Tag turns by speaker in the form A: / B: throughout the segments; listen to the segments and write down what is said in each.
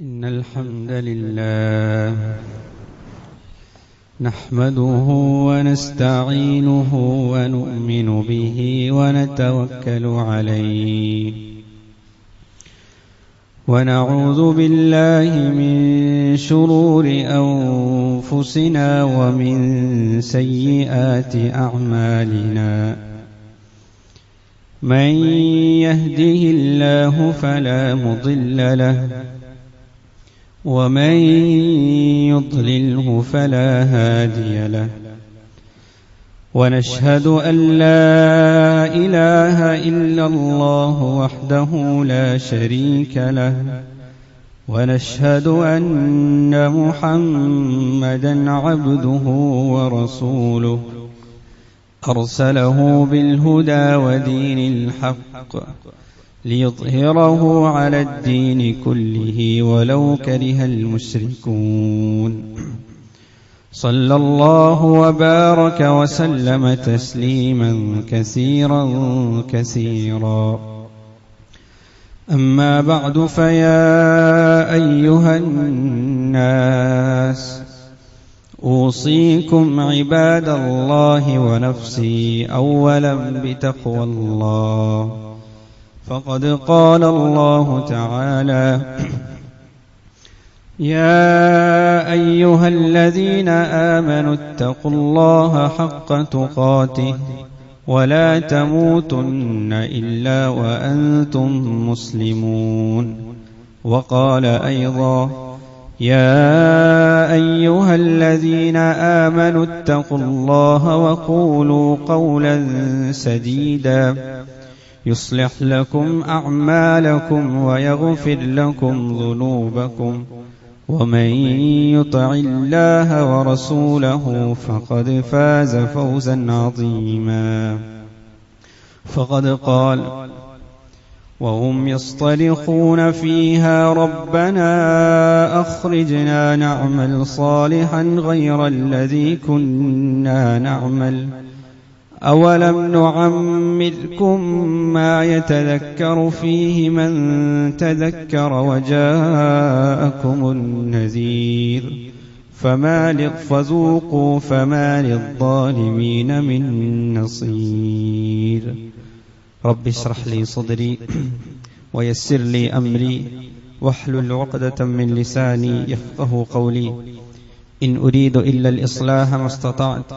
A: إن الحمد لله نحمده ونستعينه ونؤمن به ونتوكل عليه ونعوذ بالله من شرور أنفسنا ومن سيئات أعمالنا من يهده الله فلا مضل له ومن يضلله فلا هادي له ونشهد أن لا إله إلا الله وحده لا شريك له ونشهد أن محمدا عبده ورسوله أرسله بالهدى ودين الحق ليظهره على الدين كله ولو كره المشركون صلى الله وبارك وسلم تسليما كثيرا أما بعد فيا أيها الناس أوصيكم عباد الله ونفسي أولا بتقوى الله فقد قال الله تعالى يا أيها الذين آمنوا اتقوا الله حق تقاته ولا تموتن إلا وأنتم مسلمون وقال أيضا يا أيها الذين آمنوا اتقوا الله وقولوا قولا سديدا يصلح لكم أعمالكم ويغفر لكم ذنوبكم ومن يطع الله ورسوله فقد فاز فوزا عظيما فقد قال وهم يصطرخون فيها ربنا أخرجنا نعمل صالحا غير الذي كنا نعمل أولم نعمركم ما يتذكر فيه من تذكر وجاءكم النذير فذوقوا فما للظالمين من نصير رب اشرح لي صدري ويسر لي أمري واحلل عقدة من لساني يفقه قولي إن أريد إلا الإصلاح ما استطعت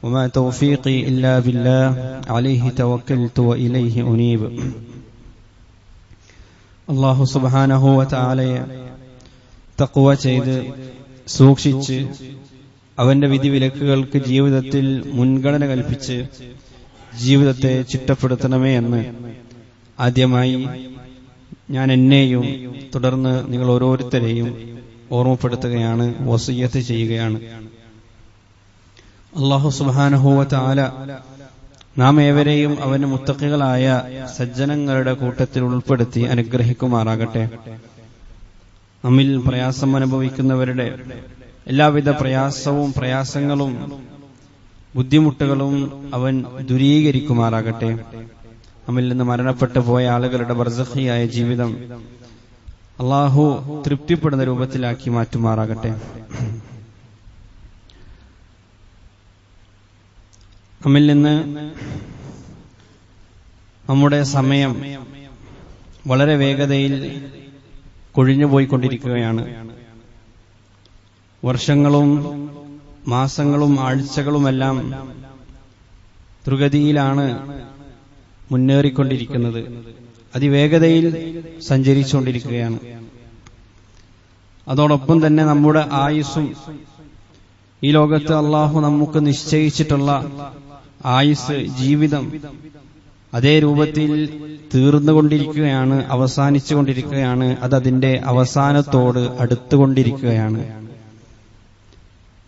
A: وما توفيقي إلا بالله عليه توكلت وإليه أنيب അല്ലാഹു സുബ്ഹാനഹു വ തആലയെ തഖ്വ ചെയ്ത് സൂക്ഷിച്ച് അവന്റെ വിധിവിലക്കുകൾക്ക് ജീവിതത്തിൽ മുൻഗണന കൽപ്പിച്ച് ജീവിതത്തെ ചിട്ടപ്പെടുത്തണമേ എന്ന് ആദ്യമായി ഞാൻ എന്നെയും തുടർന്ന് നിങ്ങൾ ഓരോരുത്തരെയും ഓർമ്മപ്പെടുത്തുകയാണ്, വസിയ്യത്ത് ചെയ്യുകയാണ്. അല്ലാഹു സുബ്ഹാനഹു വ തആല നാം ഏവരെയും അവന്റെ മുത്തഖികളായ സജ്ജനങ്ങളുടെ കൂട്ടത്തിൽ ഉൾപ്പെടുത്തി അനുഗ്രഹിക്കുമാറാകട്ടെ. നമ്മിൽ പ്രയാസം അനുഭവിക്കുന്നവരുടെ എല്ലാവിധ പ്രയാസങ്ങളും ബുദ്ധിമുട്ടുകളും അവൻ ദൂരീകരിക്കുമാറാകട്ടെ. നമ്മിൽ നിന്ന് മരണപ്പെട്ടു പോയ ആളുകളുടെ ബർസഖിയായ ജീവിതം അല്ലാഹു തൃപ്തിപ്പെടുന്ന രൂപത്തിലാക്കി മാറ്റുമാറാകട്ടെ. നമ്മിൽ നിന്ന് നമ്മുടെ സമയം വളരെ വേഗതയിൽ കൊഴിഞ്ഞുപോയിക്കൊണ്ടിരിക്കുകയാണ്. വർഷങ്ങളും മാസങ്ങളും ആഴ്ചകളുമെല്ലാം ദ്രുതഗതിയിലാണ് മുന്നേറിക്കൊണ്ടിരിക്കുന്നത്, അതിവേഗതയിൽ സഞ്ചരിച്ചുകൊണ്ടിരിക്കുകയാണ്. അതോടൊപ്പം തന്നെ നമ്മുടെ ആയുസ്സും ഈ ലോകത്ത് അള്ളാഹു നമുക്ക് നിശ്ചയിച്ചിട്ടുള്ള ആയുസ് ജീവിതം അതേ രൂപത്തിൽ തീർന്നുകൊണ്ടിരിക്കുകയാണ്, അവസാനിച്ചുകൊണ്ടിരിക്കുകയാണ്. അതിന്റെ അവസാനത്തോട് അടുത്തുകൊണ്ടിരിക്കുകയാണ്.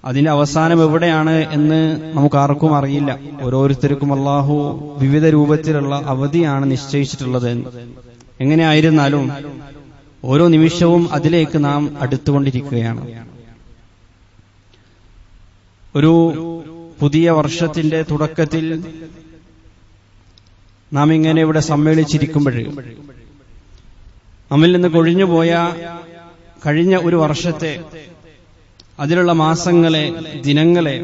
A: അതിന്റെ അവസാനം എവിടെയാണ് എന്ന് നമുക്കാർക്കും അറിയില്ല. ഓരോരുത്തർക്കും അള്ളാഹു വിവിധ രൂപത്തിലുള്ള അവധിയാണ് നിശ്ചയിച്ചിട്ടുള്ളത്. എങ്ങനെയായിരുന്നാലും ഓരോ നിമിഷവും അതിലേക്ക് നാം അടുത്തുകൊണ്ടിരിക്കുകയാണ്. ഒരു പുതിയ വർഷത്തിന്റെ തുടക്കത്തിൽ നാം ഇങ്ങനെ ഇവിടെ സമ്മേളിച്ചിരിക്കുമ്പോൾ നമ്മിൽ നിന്ന് കൊഴിഞ്ഞുപോയ കഴിഞ്ഞ ഒരു വർഷത്തെ അതിലുള്ള മാസങ്ങളെ, ദിനങ്ങളെ,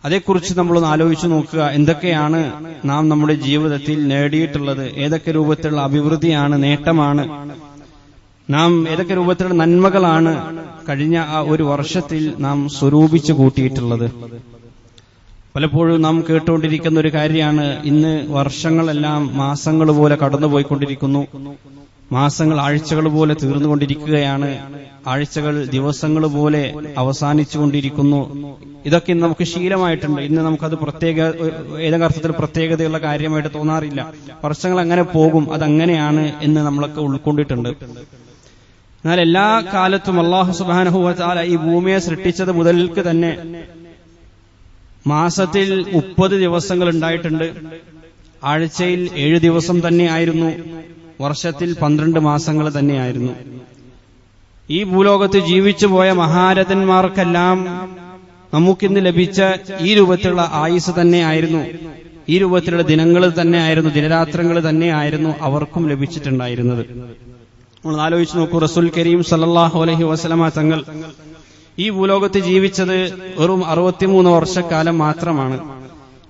A: അതേക്കുറിച്ച് നമ്മളൊന്ന് ആലോചിച്ചു നോക്കുക. എന്തൊക്കെയാണ് നാം നമ്മുടെ ജീവിതത്തിൽ നേടിയിട്ടുള്ളത്, ഏതൊക്കെ രൂപത്തിലുള്ള അഭിവൃദ്ധിയാണ്, നേട്ടമാണ്, നാം ഏതൊക്കെ രൂപത്തിലുള്ള നന്മകളാണ് കഴിഞ്ഞ ആ ഒരു വർഷത്തിൽ നാം സ്വരൂപിച്ചു കൂട്ടിയിട്ടുള്ളത്. പലപ്പോഴും നാം കേട്ടുകൊണ്ടിരിക്കുന്ന ഒരു കാര്യമാണ്, ഇന്ന് വർഷങ്ങളെല്ലാം മാസങ്ങൾ പോലെ കടന്നുപോയിക്കൊണ്ടിരിക്കുന്നു, മാസങ്ങൾ ആഴ്ചകൾ പോലെ തീർന്നുകൊണ്ടിരിക്കുകയാണ്, ആഴ്ചകൾ ദിവസങ്ങൾ പോലെ അവസാനിച്ചുകൊണ്ടിരിക്കുന്നു. ഇതൊക്കെ ഇന്ന് നമുക്ക് ശീലമായിട്ടുണ്ട്. ഇന്ന് നമുക്കത് ഏതൊക്കെ അർത്ഥത്തിൽ പ്രത്യേകതയുള്ള കാര്യമായിട്ട് തോന്നാറില്ല. വർഷങ്ങൾ അങ്ങനെ പോകും, അതങ്ങനെയാണ് എന്ന് നമ്മളൊക്കെ ഉൾക്കൊണ്ടിട്ടുണ്ട്. എന്നാൽ എല്ലാ കാലത്തും അല്ലാഹു സുബ്ഹാനഹു വ തആല ഈ ഭൂമിയെ സൃഷ്ടിച്ചത് മുതൽക്ക് തന്നെ മാസത്തിൽ 30 ദിവസങ്ങൾ ഉണ്ടായിട്ടുണ്ട്, ആഴ്ചയിൽ 7 ദിവസം തന്നെയായിരുന്നു, വർഷത്തിൽ 12 മാസങ്ങൾ തന്നെയായിരുന്നു. ഈ ഭൂലോകത്ത് ജീവിച്ചുപോയ മഹാരഥന്മാർക്കെല്ലാം നമുക്കിന്ന് ലഭിച്ച ഈ രൂപത്തിലുള്ള ആയുസ് തന്നെയായിരുന്നു, ഈ രൂപത്തിലുള്ള ദിനങ്ങൾ തന്നെയായിരുന്നു, ദിനരാത്രങ്ങൾ തന്നെയായിരുന്നു അവർക്കും ലഭിച്ചിട്ടുണ്ടായിരുന്നത്. നമ്മൾ ആലോചിച്ച് നോക്കൂ, റസൂൽ കരീം സല്ലല്ലാഹു അലൈഹി വസല്ലമ തങ്ങൾ ഈ ഭൂലോകത്ത് ജീവിച്ചത് വെറും 63 വർഷക്കാലം മാത്രമാണ്.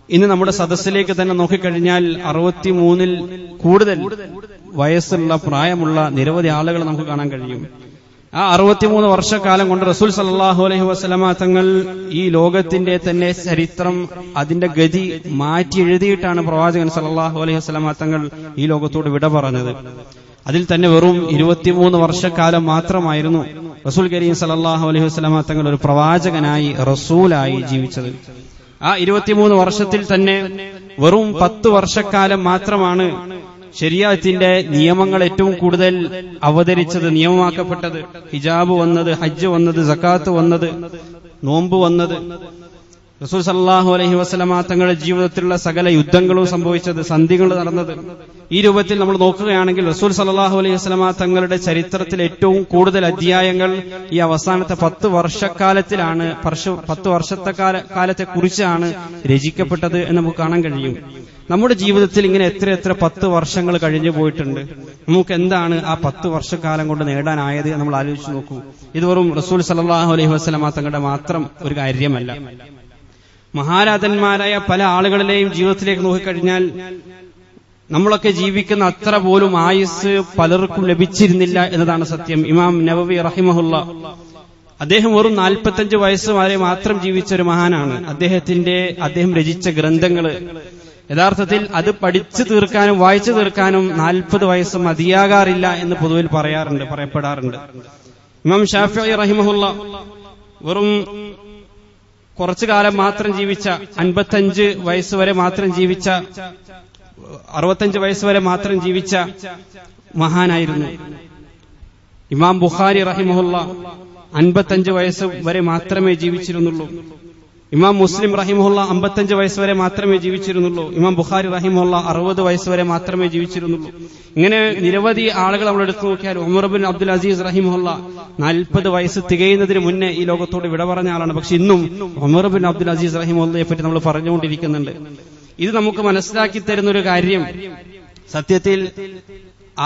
A: ഇന്ന് നമ്മുടെ സദസ്സിലേക്ക് തന്നെ നോക്കിക്കഴിഞ്ഞാൽ 63-ൽ കൂടുതൽ വയസ്സുള്ള, പ്രായമുള്ള നിരവധി ആളുകൾ നമുക്ക് കാണാൻ കഴിയും. ആ 63 വർഷക്കാലം കൊണ്ട് റസൂൽ സല്ലല്ലാഹു അലൈഹി വസല്ലമ തങ്ങൾ ഈ ലോകത്തിന്റെ തന്നെ ചരിത്രം, അതിന്റെ ഗതി മാറ്റി എഴുതിയിട്ടാണ് പ്രവാചകൻ സല്ലല്ലാഹു അലൈഹി വസല്ലമ തങ്ങൾ ഈ ലോകത്തോട് വിട പറഞ്ഞത്. അതിൽ തന്നെ വെറും 23 വർഷക്കാലം മാത്രമായിരുന്നു റസൂൽ കരീം സല്ലല്ലാഹു അലൈഹി വസല്ലമ തങ്ങൾ ഒരു പ്രവാചകനായി, റസൂലായി ജീവിച്ചത്. ആ 23 വർഷത്തിൽ തന്നെ വെറും 10 വർഷക്കാലം മാത്രമാണ് ശരീഅത്തിന്റെ നിയമങ്ങൾ ഏറ്റവും കൂടുതൽ അവതരിച്ചത്, നിയമമാക്കപ്പെട്ടത്. ഹിജാബ് വന്നത്, ഹജ്ജ് വന്നത്, സകാത്ത് വന്നത്, നോമ്പ് വന്നത്. റസൂൽ സല്ലല്ലാഹു അലൈഹി വസല്ലമ തങ്ങളുടെ ജീവിതത്തിലുള്ള സകല യുദ്ധങ്ങളും സംഭവിച്ചത്, സന്ധികൾ നടന്നത്. ഈ രൂപത്തിൽ നമ്മൾ നോക്കുകയാണെങ്കിൽ റസൂൽ സല്ലല്ലാഹു അലൈഹി വസല്ലമ തങ്ങളുടെ ചരിത്രത്തിൽ ഏറ്റവും കൂടുതൽ അധ്യായങ്ങൾ ഈ അവസാനത്തെ 10 വർഷക്കാലത്തിലാണ്, 10 വർഷത്തെ കാലത്തെ കുറിച്ചാണ് രചിക്കപ്പെട്ടത് എന്ന് നമുക്ക് കാണാൻ കഴിയും. നമ്മുടെ ജീവിതത്തിൽ ഇങ്ങനെ എത്ര 10 വർഷങ്ങൾ കഴിഞ്ഞു പോയിട്ടുണ്ട്. നമുക്ക് എന്താണ് ആ 10 വർഷക്കാലം കൊണ്ട് നേടാനായത് നമ്മൾ ആലോചിച്ച് നോക്കൂ. ഇത് വെറും റസൂൽ സല്ലല്ലാഹു അലൈഹി വസല്ലമ തങ്ങളുടെ മാത്രം ഒരു കാര്യമല്ല. മഹാരാജന്മാരായ പല ആളുകളിലെയും ജീവിതത്തിലേക്ക് നോക്കിക്കഴിഞ്ഞാൽ നമ്മളൊക്കെ ജീവിക്കുന്ന അത്ര പോലും ആയുസ് പലർക്കും ലഭിച്ചിരുന്നില്ല എന്നതാണ് സത്യം. ഇമാം നവവി റഹിമഹുല്ല, അദ്ദേഹം വെറും 45 വയസ്സ് വരെ മാത്രം ജീവിച്ച ഒരു മഹാനാണ്. അദ്ദേഹം രചിച്ച ഗ്രന്ഥങ്ങള് യഥാർത്ഥത്തിൽ അത് പഠിച്ചു തീർക്കാനും വായിച്ചു തീർക്കാനും 40 വയസ്സ് മതിയാകാറില്ല എന്ന് പൊതുവിൽ പറയപ്പെടാറുണ്ട്. ഇമാം ഷാഫിഈ റഹിമഹുല്ല വെറും കുറച്ചു കാലം മാത്രം ജീവിച്ച, 55 വയസ്സ് വരെ മാത്രം ജീവിച്ച, 65 വയസ്സ് വരെ മാത്രം ജീവിച്ച മഹാനായിരുന്നു. ഇമാം ബുഖാരി റഹിമഹുല്ല 55 വയസ്സ് വരെ മാത്രമേ ജീവിച്ചിരുന്നുള്ളൂ. ഇമാം മുസ്ലിം റഹിമഹുല്ല 55 വയസ്സ് വരെ മാത്രമേ ജീവിച്ചിരുന്നുള്ളൂ. ഇമാം ബുഖാരി റഹിമഹുല്ല 60 വയസ്സ് വരെ മാത്രമേ ജീവിച്ചിരുന്നുള്ളൂ. ഇങ്ങനെ നിരവധി ആളുകൾ നമ്മൾ എടുത്തു നോക്കിയാൽ ഉമർ ബിൻ അബ്ദുൽ അസീസ് റഹിമഹുല്ല 40 വയസ്സ് തികയുന്നതിന് മുന്നേ ഈ ലോകത്തോട് വിട പറഞ്ഞ ആളാണ്. പക്ഷെ ഇന്നും ഉമർ ബിൻ അബ്ദുൽ അസീസ് റഹിമഹുല്ലയെ പറ്റി നമ്മൾ പറഞ്ഞുകൊണ്ടിരിക്കുന്നുണ്ട്. ഇത് നമുക്ക് മനസ്സിലാക്കി തരുന്നൊരു കാര്യം, സത്യത്തിൽ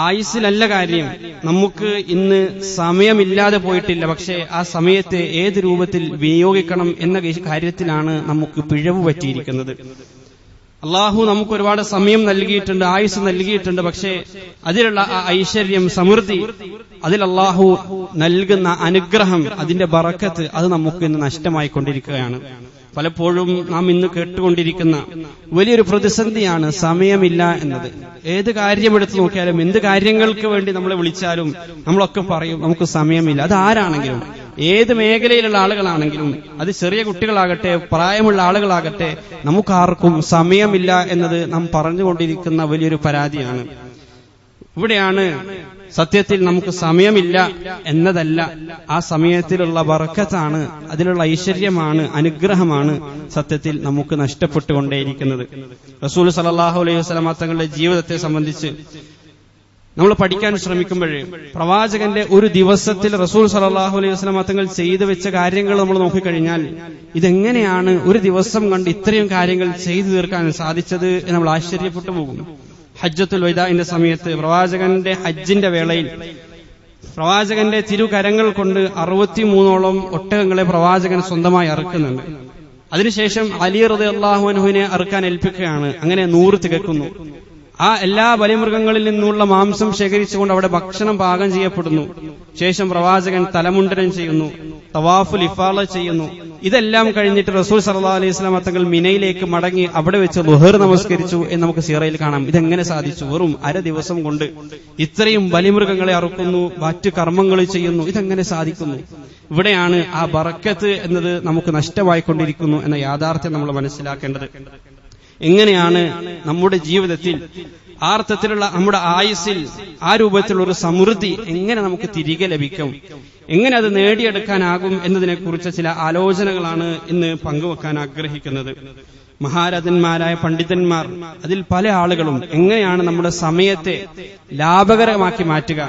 A: ആയുസ്സിലല്ല കാര്യം, നമുക്ക് ഇന്ന് സമയമില്ലാതെ പോയിട്ടില്ല. പക്ഷേ ആ സമയത്തെ ഏത് രൂപത്തിൽ വിനിയോഗിക്കണം എന്ന കാര്യത്തിലാണ് നമുക്ക് പിഴവ് പറ്റിയിരിക്കുന്നത്. അള്ളാഹു നമുക്ക് ഒരുപാട് സമയം നൽകിയിട്ടുണ്ട്, ആയുസ് നൽകിയിട്ടുണ്ട്. പക്ഷേ അതിലുള്ള ആ ഐശ്വര്യം, സമൃദ്ധി, അതിൽ അള്ളാഹു നൽകുന്ന അനുഗ്രഹം, അതിന്റെ ബറക്കത്ത്, അത് നമുക്ക് ഇന്ന് നഷ്ടമായിക്കൊണ്ടിരിക്കുകയാണ്. പലപ്പോഴും നാം ഇന്ന് കേട്ടുകൊണ്ടിരിക്കുന്ന വലിയൊരു പ്രതിസന്ധിയാണ് സമയമില്ല എന്നത്. ഏത് കാര്യമെടുത്ത് നോക്കിയാലും, എന്ത് കാര്യങ്ങൾക്ക് വേണ്ടി നമ്മളെ വിളിച്ചാലും നമ്മളൊക്കെ പറയും നമുക്ക് സമയമില്ല. അത് ആരാണെങ്കിലും, ഏത് മേഖലയിലുള്ള ആളുകളാണെങ്കിലും, അത് ചെറിയ കുട്ടികളാകട്ടെ, പ്രായമുള്ള ആളുകളാകട്ടെ, നമുക്കാർക്കും സമയമില്ല എന്നത് നാം പറഞ്ഞുകൊണ്ടിരിക്കുന്ന വലിയൊരു പരാതിയാണ്. ഇവിടെയാണ് സത്യത്തിൽ നമുക്ക് സമയമില്ല എന്നതല്ല, ആ സമയത്തിലുള്ള ബറക്കത്താണ്, അതിലുള്ള ഐശ്വര്യമാണ്, അനുഗ്രഹമാണ് സത്യത്തിൽ നമുക്ക് നഷ്ടപ്പെട്ടുകൊണ്ടേയിരിക്കുന്നത്. റസൂൽ സല്ലല്ലാഹു അലൈഹി വസല്ലമ തങ്ങളുടെ ജീവിതത്തെ സംബന്ധിച്ച് നമ്മൾ പഠിക്കാൻ ശ്രമിക്കുമ്പോഴേ പ്രവാചകന്റെ ഒരു ദിവസത്തിൽ റസൂൽ സല്ലല്ലാഹു അലൈഹി വസല്ലമ തങ്ങൾ ചെയ്തു വെച്ച കാര്യങ്ങൾ നമ്മൾ നോക്കിക്കഴിഞ്ഞാൽ ഇതെങ്ങനെയാണ് ഒരു ദിവസം കണ്ട് ഇത്രയും കാര്യങ്ങൾ ചെയ്തു തീർക്കാൻ സാധിച്ചത് എന്ന് നമ്മൾ ആശ്ചര്യപ്പെട്ടു പോകും. ഹജ്ജത്തുൽ വദാഇന്റെ സമയത്ത്, പ്രവാചകന്റെ ഹജ്ജിന്റെ വേളയിൽ
B: പ്രവാചകന്റെ തിരുകരങ്ങൾ കൊണ്ട് 63ഓളം ഒട്ടകങ്ങളെ പ്രവാചകൻ സ്വന്തമായി അറുക്കുന്നുണ്ട്. അതിനുശേഷം അലി റളിയല്ലാഹു അൻഹുവിനെ അറുക്കാൻ ഏൽപ്പിക്കുകയാണ്. അങ്ങനെ 100 തികക്കുന്നു. ആ എല്ലാ ബലിമൃഗങ്ങളിൽ നിന്നുള്ള മാംസം ശേഖരിച്ചുകൊണ്ട് അവിടെ ഭക്ഷണം പാകം ചെയ്യപ്പെടുന്നു. ശേഷം പ്രവാചകൻ തലമുണ്ടനം ചെയ്യുന്നു, തവാഫുൽ ഇഫാള ചെയ്യുന്നു. ഇതെല്ലാം കഴിഞ്ഞിട്ട് റസൂൽ സല്ലല്ലാഹു അലൈഹി വസല്ലം തങ്ങൾ മിനയിലേക്ക് മടങ്ങി അവിടെ വെച്ച് ളുഹർ നമസ്കരിച്ചു എന്ന് നമുക്ക് സീറയിൽ കാണാം. ഇതെങ്ങനെ സാധിച്ചു? വെറും അര ദിവസം കൊണ്ട് ഇത്രയും ബലിമൃഗങ്ങളെ അറുക്കുന്നു, മറ്റു കർമ്മങ്ങൾ ചെയ്യുന്നു. ഇതെങ്ങനെ സാധിക്കുന്നു? ഇവിടെയാണ് ആ ബറക്കത്ത് എന്നത് നമുക്ക് നഷ്ടമായിക്കൊണ്ടിരിക്കുന്നു എന്ന യാഥാർത്ഥ്യം നമ്മൾ മനസ്സിലാക്കേണ്ടത്. എങ്ങനെയാണ് നമ്മുടെ ജീവിതത്തിൽ ആ അർത്ഥത്തിലുള്ള നമ്മുടെ ആയുസ്സിൽ ആ രൂപത്തിലുള്ള ഒരു സമൃദ്ധി എങ്ങനെ നമുക്ക് തിരികെ ലഭിക്കും, എങ്ങനെ അത് നേടിയെടുക്കാനാകും എന്നതിനെക്കുറിച്ച് ചില ആലോചനകളാണ് ഇന്ന് പങ്കുവെക്കാൻ ആഗ്രഹിക്കുന്നത്. മഹാരഥന്മാരായ പണ്ഡിതന്മാർ, അതിൽ പല ആളുകളും എങ്ങനെയാണ് നമ്മുടെ സമയത്തെ ലാഭകരമാക്കി മാറ്റുക,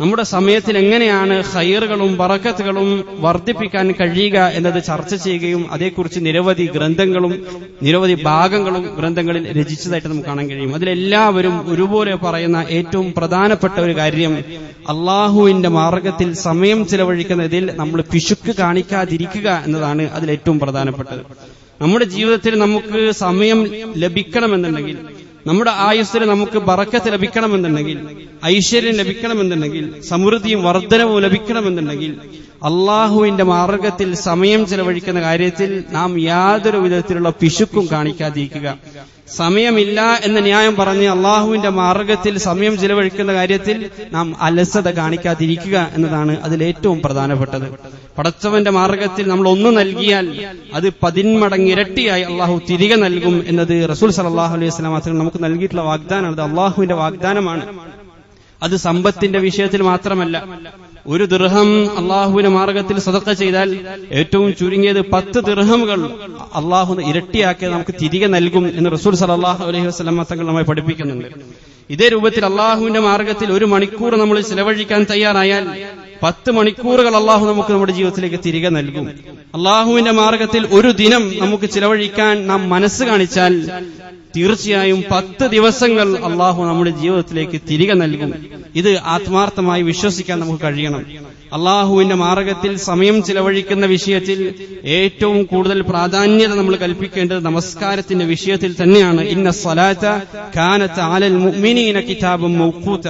B: നമ്മുടെ സമയത്തിൽ എങ്ങനെയാണ് ഖൈറുകളും ബറക്കത്തുകളും വർദ്ധിപ്പിക്കാൻ കഴിയുക എന്നത് ചർച്ച ചെയ്യുകയും അതേക്കുറിച്ച് നിരവധി ഗ്രന്ഥങ്ങളും നിരവധി ഭാഗങ്ങളും ഗ്രന്ഥങ്ങളിൽ രചിച്ചതായിട്ട് നമുക്ക് കാണാൻ കഴിയും. അതിലെല്ലാവരും ഒരുപോലെ പറയുന്ന ഏറ്റവും പ്രധാനപ്പെട്ട ഒരു കാര്യം, അള്ളാഹുവിന്റെ മാർഗത്തിൽ സമയം ചിലവഴിക്കുന്നതിൽ നമ്മൾ പിശുക്ക് കാണിക്കാതിരിക്കുക എന്നതാണ് അതിലേറ്റവും പ്രധാനപ്പെട്ടത്. നമ്മുടെ ജീവിതത്തിൽ നമുക്ക് സമയം ലഭിക്കണമെന്നുണ്ടെങ്കിൽ, നമ്മുടെ ആയുസ്സിൽ നമുക്ക് ബറക്കത്ത് ലഭിക്കണമെന്നുണ്ടെങ്കിൽ, ഐശ്വര്യം ലഭിക്കണമെന്നുണ്ടെങ്കിൽ, സമൃദ്ധിയും വർധനവും ലഭിക്കണമെന്നുണ്ടെങ്കിൽ, അള്ളാഹുവിന്റെ മാർഗത്തിൽ സമയം ചെലവഴിക്കുന്ന കാര്യത്തിൽ നാം യാതൊരു വിധത്തിലുള്ള പിശുക്കും കാണിക്കാതിരിക്കുക. സമയമില്ല എന്ന ന്യായം പറഞ്ഞ് അള്ളാഹുവിന്റെ മാർഗത്തിൽ സമയം ചെലവഴിക്കുന്ന കാര്യത്തിൽ നാം അലസത കാണിക്കാതിരിക്കുക എന്നതാണ് അതിലേറ്റവും പ്രധാനപ്പെട്ടത്. പടച്ചവന്റെ മാർഗത്തിൽ നമ്മൾ ഒന്ന് നൽകിയാൽ അത് 10 മടങ്ങ് ഇരട്ടിയായി അള്ളാഹു തിരികെ നൽകും എന്നത് റസൂൽ സല്ലല്ലാഹു അലൈഹി വസല്ലം നമുക്ക് നൽകിയിട്ടുള്ള വാഗ്ദാനമാണ്. അത് അള്ളാഹുവിന്റെ വാഗ്ദാനമാണ്. അത് സമ്പത്തിന്റെ വിഷയത്തിൽ മാത്രമല്ല. ഒരു ദിർഹം അള്ളാഹുവിന്റെ മാർഗത്തിൽ സദഖ ചെയ്താൽ ഏറ്റവും ചുരുങ്ങിയത് 10 ദിർഹമുകൾ അള്ളാഹു ഇരട്ടിയാക്കി നമുക്ക് തിരികെ നൽകും എന്ന് റസൂൽ സല്ലല്ലാഹു അലൈഹി വസല്ലം തങ്ങൾ നമ്മെ പഠിപ്പിക്കുന്നുണ്ട്. ഇതേ രൂപത്തിൽ അള്ളാഹുവിന്റെ മാർഗത്തിൽ 1 മണിക്കൂർ നമ്മൾ ചിലവഴിക്കാൻ തയ്യാറായാൽ 10 മണിക്കൂറുകൾ അള്ളാഹു നമുക്ക് നമ്മുടെ ജീവിതത്തിലേക്ക് തിരികെ നൽകും. അള്ളാഹുവിന്റെ മാർഗത്തിൽ ഒരു ദിനം നമുക്ക് ചിലവഴിക്കാൻ നാം മനസ്സ് കാണിച്ചാൽ തീർച്ചയായും 10 ദിവസങ്ങൾ അള്ളാഹു നമ്മുടെ ജീവിതത്തിലേക്ക് തിരികെ നൽകും. ഇത് ആത്മാർത്ഥമായി വിശ്വസിക്കാൻ നമുക്ക് കഴിയണം. അള്ളാഹുവിന്റെ മാർഗത്തിൽ സമയം ചിലവഴിക്കുന്ന വിഷയത്തിൽ ഏറ്റവും കൂടുതൽ പ്രാധാന്യത നമ്മൾ കൽപ്പിക്കേണ്ടത് നമസ്കാരത്തിന്റെ വിഷയത്തിൽ തന്നെയാണ്. ഇന്ന സ്വലാത്ത കാനത അലൽ മുഅ്മിനീന കിതാബൻ മൗഖൂത.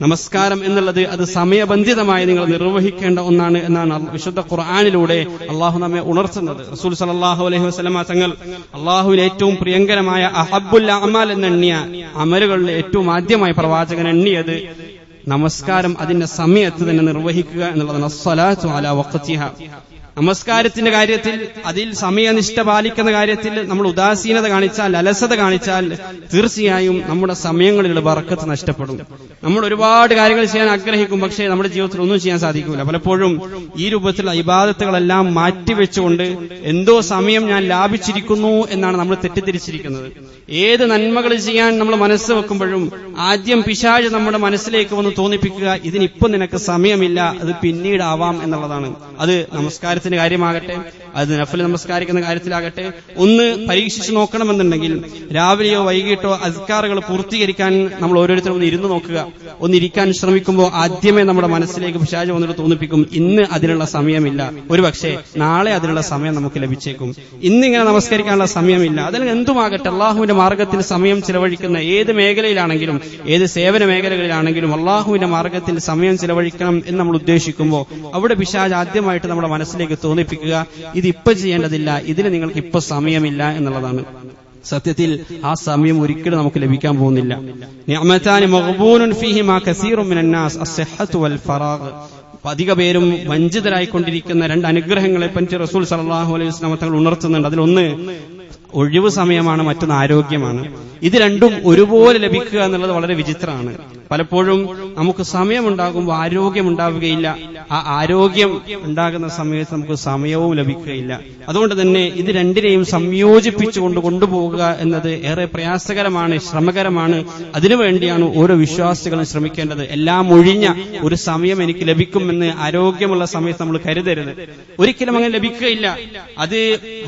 B: നമസ്കാരം എന്നുള്ളത് അത് സമയബന്ധിതമായി നിങ്ങൾ നിർവഹിക്കേണ്ട ഒന്നാണ് എന്നാണ് വിശുദ്ധ ഖുർആനിലൂടെ അള്ളാഹു നമ്മെ ഉണർത്തുന്നത്. റസൂൽ സല്ലല്ലാഹു അലൈഹി വസല്ലം തങ്ങൾ അള്ളാഹുവിൽ ഏറ്റവും പ്രിയങ്കരമായ അഹബ്ബുൽ അഅമാൽ എന്നെണ്ണിയ അമലുകളിൽ ഏറ്റവും ആദ്യമായി പ്രവാചകൻ എണ്ണിയത് നമസ്കാരം അതിന്റെ സമയത്ത് തന്നെ നിർവഹിക്കുക എന്നുള്ളതാണ്. അസ്സലാത്തു അലാ വഖ്തിഹ. നമസ്കാരത്തിന്റെ കാര്യത്തിൽ അതിൽ സമയനിഷ്ഠ പാലിക്കുന്ന കാര്യത്തിൽ നമ്മൾ ഉദാസീനത കാണിച്ചാൽ, അലസത കാണിച്ചാൽ തീർച്ചയായും നമ്മുടെ സമയങ്ങളിലുള്ള ബറക്കത്ത് നഷ്ടപ്പെടും. നമ്മൾ ഒരുപാട് കാര്യങ്ങൾ ചെയ്യാൻ ആഗ്രഹിക്കും, പക്ഷേ നമ്മുടെ ജീവിതത്തിൽ ഒന്നും ചെയ്യാൻ സാധിക്കില്ല. പലപ്പോഴും ഈ രൂപത്തിലുള്ള ഇബാദത്തുകളെല്ലാം മാറ്റിവെച്ചുകൊണ്ട് എന്തോ സമയം ഞാൻ ലാഭിച്ചിരിക്കുന്നു എന്നാണ് നമ്മൾ തെറ്റിദ്ധരിച്ചിരിക്കുന്നത്. ഏത് നന്മകൾ ചെയ്യാൻ നമ്മൾ മനസ്സ് വെക്കുമ്പോഴും ആദ്യം പിശാച് നമ്മുടെ മനസ്സിലേക്ക് വന്ന് തോന്നിപ്പിക്കുക, ഇതിനിപ്പം നിനക്ക് സമയമില്ല, അത് പിന്നീടാവാം എന്നുള്ളതാണ്. അത് നമസ്കാരത്തിന്റെ കാര്യമാകട്ടെ, അത് നഫൽ നമസ്കാരിക്കുന്ന കാര്യത്തിലാകട്ടെ, ഒന്ന് പരീക്ഷിച്ചു നോക്കണമെന്നുണ്ടെങ്കിൽ രാവിലെയോ വൈകിട്ടോ അസ്കാറുകൾ പൂർത്തീകരിക്കാൻ നമ്മൾ ഓരോരുത്തരും ഒന്ന് ഇരുന്ന് നോക്കുക. ഒന്നിരിക്കാൻ ശ്രമിക്കുമ്പോൾ ആദ്യമേ നമ്മുടെ മനസ്സിലേക്ക് പിശാച് വന്നിട്ട് തോന്നിപ്പിക്കും, ഇന്ന് അതിനുള്ള സമയമില്ല, ഒരുപക്ഷെ നാളെ അതിനുള്ള സമയം നമുക്ക് ലഭിച്ചേക്കും, ഇന്നിങ്ങനെ നമസ്കരിക്കാനുള്ള സമയമില്ല. അതിന് എന്തുമാകട്ടെ, അള്ളാഹുവിന്റെ മാർഗത്തിൽ സമയം ചിലവഴിക്കുന്ന ഏത് മേഖലയിലാണെങ്കിലും, ഏത് സേവന മേഖലകളിലാണെങ്കിലും അള്ളാഹുവിന്റെ മാർഗത്തിൽ സമയം ചിലവഴിക്കണം എന്ന് നമ്മൾ ഉദ്ദേശിക്കുമ്പോൾ അവിടെ പിശാച് ആദ്യമായിട്ട് നമ്മുടെ മനസ്സിലേക്ക് തോന്നിപ്പിക്കുക, ഇതിപ്പോ ചെയ്യേണ്ടതില്ല, ഇതിന് നിങ്ങൾക്ക് ഇപ്പൊ സമയമില്ല എന്നുള്ളതാണ്. സത്യത്തിൽ ആ സമയം ഒരിക്കലും നമുക്ക് ലഭിക്കാൻ പോകുന്നില്ല. നിഅമതാനി മഗ്ബൂനുൻ ഫീഹിമാ കസീറുൻ മിനൻ നാസ് അസ്സഹ്ഹത്തു വൽ ഫറാഗ്. അധിക പേരും വഞ്ചിതരായിക്കൊണ്ടിരിക്കുന്ന 2 അനുഗ്രഹങ്ങളെ പറ്റി റസൂൽ സല്ലല്ലാഹു അലൈഹി വസല്ലം തങ്ങൾ ഉണർത്തുന്നുണ്ട്. അതിലൊന്ന് ഒഴിവ് സമയമാണ്, മറ്റൊന്ന് ആരോഗ്യമാണ്. ഇത് രണ്ടും ഒരുപോലെ ലഭിക്കുക എന്നുള്ളത് വളരെ വിചിത്രമാണ്. പലപ്പോഴും നമുക്ക് സമയമുണ്ടാകുമ്പോൾ ആരോഗ്യമുണ്ടാവുകയില്ല, ആ ആരോഗ്യം ഉണ്ടാകുന്ന സമയത്ത് നമുക്ക് സമയവും ലഭിക്കുകയില്ല. അതുകൊണ്ട് തന്നെ ഇത് രണ്ടിനെയും സംയോജിപ്പിച്ചുകൊണ്ട് കൊണ്ടുപോകുക എന്നത് ഏറെ പ്രയാസകരമാണ്, ശ്രമകരമാണ്. അതിനുവേണ്ടിയാണ് ഓരോ വിശ്വാസികളും ശ്രമിക്കേണ്ടത്. എല്ലാം ഒഴിഞ്ഞ ഒരു സമയം എനിക്ക് ലഭിക്കുമെന്ന് ആരോഗ്യമുള്ള സമയത്ത് നമ്മൾ കരുതരുത്. ഒരിക്കലും അങ്ങനെ ലഭിക്കുകയില്ല. അത്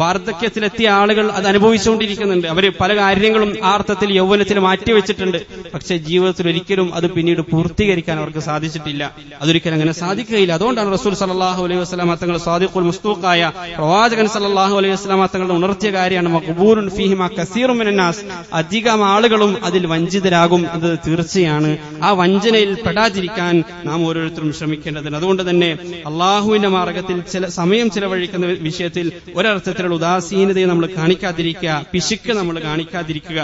B: വാർദ്ധക്യത്തിലെത്തിയ ആളുകൾ അത് അനുഭവിച്ചുകൊണ്ടിരിക്കുന്നുണ്ട്. അവര് പല കാര്യങ്ങളും ആ അർത്ഥത്തിൽ യൗവനത്തിൽ മാറ്റിവെച്ചിട്ടുണ്ട്. പക്ഷെ ജീവിതത്തിൽ ഒരിക്കലും അത് പിന്നീട് പൂർത്തീകരിക്കാൻ അവർക്ക് സാധിച്ചിട്ടില്ല. അതൊരിക്കലും അങ്ങനെ സാധിക്കുകയില്ല. അതുകൊണ്ടാണ് റസൂൽ സല്ലല്ലാഹു അലൈഹി വസല്ലം തങ്ങൾ സാദിഖുൽ മുസ്തൂഖായ പ്രവാചകൻ സല്ലല്ലാഹു അലൈഹി വസല്ലം തങ്ങളുടെ ഉണർത്തിയ കാര്യമാണ് മഖ്ബൂറുൻ ഫീഹിമാ കസീറുൻ മിനന്നാസ്, അധികം ആളുകളും അതിൽ വഞ്ചിതരാകും എന്നത് തീർച്ചയാണ്. ആ വഞ്ചനയിൽ പെടാതിരിക്കാൻ നാം ഓരോരുത്തരും ശ്രമിക്കേണ്ടതുണ്ട്. അതുകൊണ്ട് തന്നെ അള്ളാഹുവിന്റെ മാർഗത്തിൽ സമയം ചിലവഴിക്കുന്ന വിഷയത്തിൽ ഒരർത്ഥത്തിലുള്ള ഉദാസീനതയെ നമ്മൾ കാണിക്കാതിരിക്കുക, പിശുക്ക് നമ്മൾ കാണിക്കാതിരിക്കുക.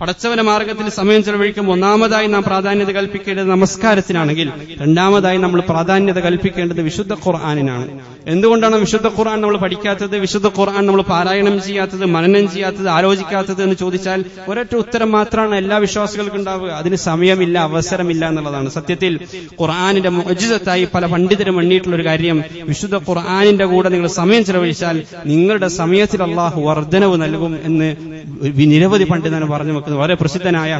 B: പടച്ചവന്റെ മാർഗത്തിൽ സമയം ചെലവഴിക്കുമ്പോൾ ഒന്നാമതായി നാം പ്രാധാന്യത കൽപ്പിക്കേണ്ടത് നമസ്കാരത്തിനാണെങ്കിൽ, രണ്ടാമതായി നമ്മൾ പ്രാധാന്യത കൽപ്പിക്കേണ്ടത് വിശുദ്ധ ഖുർആനിനാണ്. എന്തുകൊണ്ടാണ് വിശുദ്ധ ഖുർആൻ നമ്മൾ പഠിക്കാത്തത്, വിശുദ്ധ ഖുർആൻ നമ്മൾ പാരായണം ചെയ്യാത്തത്, മനനം ചെയ്യാത്തത്, ആലോചിക്കാത്തത് എന്ന് ചോദിച്ചാൽ ഒരൊറ്റ ഉത്തരം മാത്രമാണ് എല്ലാ വിശ്വാസികൾക്കും ഉണ്ടാവുക: അതിന് സമയമില്ല, അവസരമില്ല എന്നുള്ളതാണ്. സത്യത്തിൽ ഖുർആനിന്റെ മുഅ്ജിസത്തായി പല പണ്ഡിതരും എണ്ണിയിട്ടുള്ള ഒരു കാര്യം, വിശുദ്ധ ഖുർആനിന്റെ കൂടെ നിങ്ങൾ സമയം ചെലവഴിച്ചാൽ നിങ്ങളുടെ സമയത്തിൽ അള്ളാഹു വർദ്ധനവ് നൽകും എന്ന് നിരവധി പണ്ഡിതന് പറഞ്ഞു വെക്കുന്നത്. വളരെ പ്രസിദ്ധനായ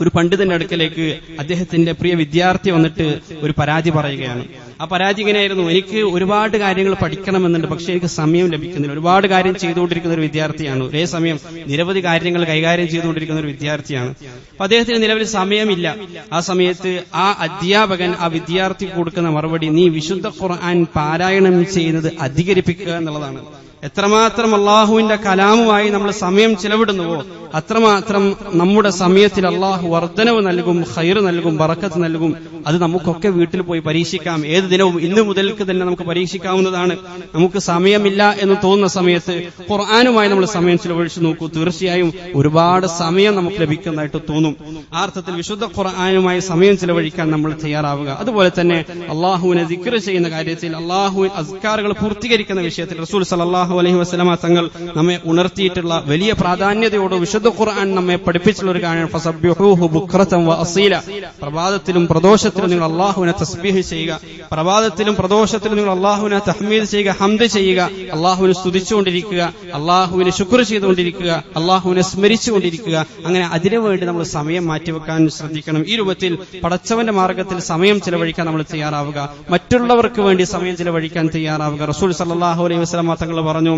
B: ഒരു പണ്ഡിതന്റെ അടുക്കലേക്ക് അദ്ദേഹത്തിന്റെ പ്രിയ വിദ്യാർത്ഥി വന്നിട്ട് ഒരു പരാതി പറയുകയാണ്. ആ പരാതി ഇങ്ങനെയായിരുന്നു: എനിക്ക് ഒരുപാട് കാര്യങ്ങൾ പഠിക്കണമെന്നുണ്ട്, പക്ഷെ എനിക്ക് സമയം ലഭിക്കുന്നില്ല. ഒരുപാട് കാര്യം ചെയ്തുകൊണ്ടിരിക്കുന്ന ഒരു വിദ്യാർത്ഥിയാണ്, ഒരേ സമയം നിരവധി കാര്യങ്ങൾ കൈകാര്യം ചെയ്തുകൊണ്ടിരിക്കുന്ന ഒരു വിദ്യാർത്ഥിയാണ്. അപ്പൊ അദ്ദേഹത്തിന് നിലവിൽ സമയമില്ല. ആ സമയത്ത് ആ അധ്യാപകൻ ആ വിദ്യാർത്ഥി കൊടുക്കുന്ന മറുപടി: നീ വിശുദ്ധ ഖുർആൻ പാരായണം ചെയ്യുന്നത് അധികരിപ്പിക്കുക എന്നുള്ളതാണ്. എത്രമാത്രം അള്ളാഹുവിന്റെ കലാമുമായി നമ്മൾ സമയം ചിലവിടുന്നുവോ അത്രമാത്രം നമ്മുടെ സമയത്തിൽ അള്ളാഹു വർദ്ധനവ് നൽകും, ഖൈർ നൽകും, ബറക്കത്ത് നൽകും. അത് നമുക്കൊക്കെ വീട്ടിൽ പോയി പരീക്ഷിക്കാം. ഏത് ദിനവും ഇന്ന് മുതൽക്ക് തന്നെ നമുക്ക് പരീക്ഷിക്കാവുന്നതാണ്. നമുക്ക് സമയമില്ല എന്ന് തോന്നുന്ന സമയത്ത് ഖുർആനുമായി നമ്മൾ സമയം ചിലവഴിച്ചു നോക്കൂ. തീർച്ചയായും ഒരുപാട് സമയം നമുക്ക് ലഭിക്കുന്നതായിട്ട് തോന്നും. ആ അർത്ഥത്തിൽ വിശുദ്ധ ഖുർആനുമായി സമയം ചിലവഴിക്കാൻ നമ്മൾ തയ്യാറാവുക. അതുപോലെ തന്നെ അള്ളാഹുവിനെ ദിക്ർ ചെയ്യുന്ന കാര്യത്തിൽ, അള്ളാഹു അസ്കാറുകൾ പൂർത്തീകരിക്കുന്ന വിഷയത്തിൽ റസൂൽ സല്ലല്ലാഹു അലൈഹി വസല്ലമ തങ്ങൾ നമ്മെ ഉണർത്തിയിട്ടുള്ള വലിയ പ്രാധാന്യതയോട് വിശുദ്ധ ഖുർആൻ നമ്മെ പഠിപ്പിച്ചിട്ടുള്ള ഒരു കാര്യമാണ് ഫസബ്ബിഹൂഹു ബുക്റതൻ വഅസീല. പ്രഭാതത്തിലും പ്രദോഷത്തിലും നിങ്ങൾ അള്ളാഹുവിനെ തസ്ബീഹ് ചെയ്യുക, പ്രഭാതത്തിലും പ്രദോഷത്തിലും നിങ്ങൾ അള്ളാഹുവിനെ തഹ്മീദ് ചെയ്യുക, ഹംദ് ചെയ്യുക, അള്ളാഹുവിനെ സ്തുതിച്ചുകൊണ്ടിരിക്കുക, അള്ളാഹുവിനെ ശുക്ർ ചെയ്തുകൊണ്ടിരിക്കുക, അള്ളാഹുവിനെ സ്മരിച്ചുകൊണ്ടിരിക്കുക. അങ്ങനെ അതിനുവേണ്ടി നമ്മൾ സമയം മാറ്റിവെക്കാൻ ശ്രദ്ധിക്കണം. ഈ രൂപത്തിൽ പടച്ചവന്റെ മാർഗത്തിൽ സമയം ചിലവഴിക്കാൻ നമ്മൾ തയ്യാറാവുക, മറ്റുള്ളവർക്ക് വേണ്ടി സമയം ചിലവഴിക്കാൻ തയ്യാറാവുക. റസൂൽ സല്ലല്ലാഹു അലൈഹി വസല്ലം തങ്ങൾ പറഞ്ഞു: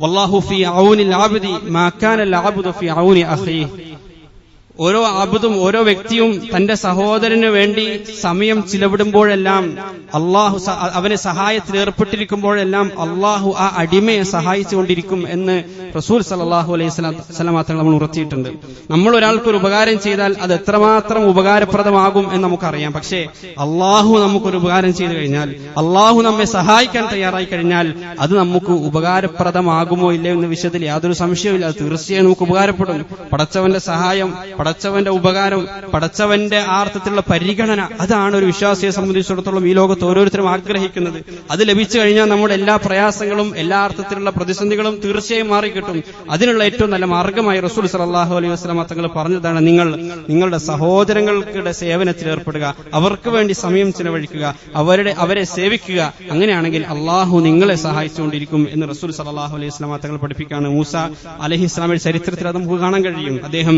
B: വല്ലാഹു ഫീ ഔനിൽ അബ്ദി മാ കാനൽ അബ്ദു ഫീ ഔനി അഖീഹി. ഓരോ അബ്ദും, ഓരോ വ്യക്തിയും തന്റെ സഹോദരന് വേണ്ടി സമയം ചിലവിടുമ്പോഴെല്ലാം, അള്ളാഹു അവനെ സഹായത്തിൽ ഏർപ്പെട്ടിരിക്കുമ്പോഴെല്ലാം അള്ളാഹു ആ അടിമയെ സഹായിച്ചുകൊണ്ടിരിക്കും എന്ന് റസൂൽ സല്ലല്ലാഹു അലൈഹി വസല്ലം തങ്ങൾ നമ്മൾ ഉറച്ചിട്ടുണ്ട്. നമ്മൾ ഒരാൾക്കൊരു ഉപകാരം ചെയ്താൽ അത് എത്രമാത്രം ഉപകാരപ്രദമാകും എന്ന് നമുക്കറിയാം. പക്ഷേ അള്ളാഹു നമുക്കൊരു ഉപകാരം ചെയ്തു കഴിഞ്ഞാൽ, അള്ളാഹു നമ്മെ സഹായിക്കാൻ തയ്യാറായി കഴിഞ്ഞാൽ അത് നമുക്ക് ഉപകാരപ്രദമാകുമോ ഇല്ലയോ എന്ന വിഷയത്തിൽ യാതൊരു സംശയവുമില്ല. അത് തീർച്ചയായും നമുക്ക് ഉപകാരപ്പെടും. പടച്ചവന്റെ സഹായം, പടച്ചവന്റെ ഉപകാരം, പടച്ചവന്റെ ആർത്ഥത്തിലുള്ള പരിഗണന, അതാണ് ഒരു വിശ്വാസിയെ സംബന്ധിച്ചിടത്തോളം ഈ ലോകത്ത് ഓരോരുത്തരും ആഗ്രഹിക്കുന്നത്. അത് ലഭിച്ചു കഴിഞ്ഞാൽ നമ്മുടെ എല്ലാ പ്രയാസങ്ങളും, എല്ലാ അർത്ഥത്തിലുള്ള പ്രതിസന്ധികളും തീർച്ചയായും മാറിക്കിട്ടും. അതിനുള്ള ഏറ്റവും നല്ല മാർഗമായി റസൂൽ സല്ലല്ലാഹു അലൈഹി വസല്ലം തങ്ങൾ പറഞ്ഞതാണ്: നിങ്ങളുടെ സഹോദരങ്ങളുടെ സേവനത്തിൽ ഏർപ്പെടുക, അവർക്ക് വേണ്ടി സമയം ചിലവഴിക്കുക, അവരെ സേവിക്കുക. അങ്ങനെയാണെങ്കിൽ അള്ളാഹു നിങ്ങളെ സഹായിച്ചുകൊണ്ടിരിക്കും എന്ന് റസൂൽ സല്ലല്ലാഹു അലൈഹി വസല്ലം തങ്ങൾ പഠിപ്പിക്കുകയാണ്. മൂസ അലൈഹിസ്സലാമിന്റെ ചരിത്രത്തിൽ അത് നമുക്ക് കാണാൻ കഴിയും. അദ്ദേഹം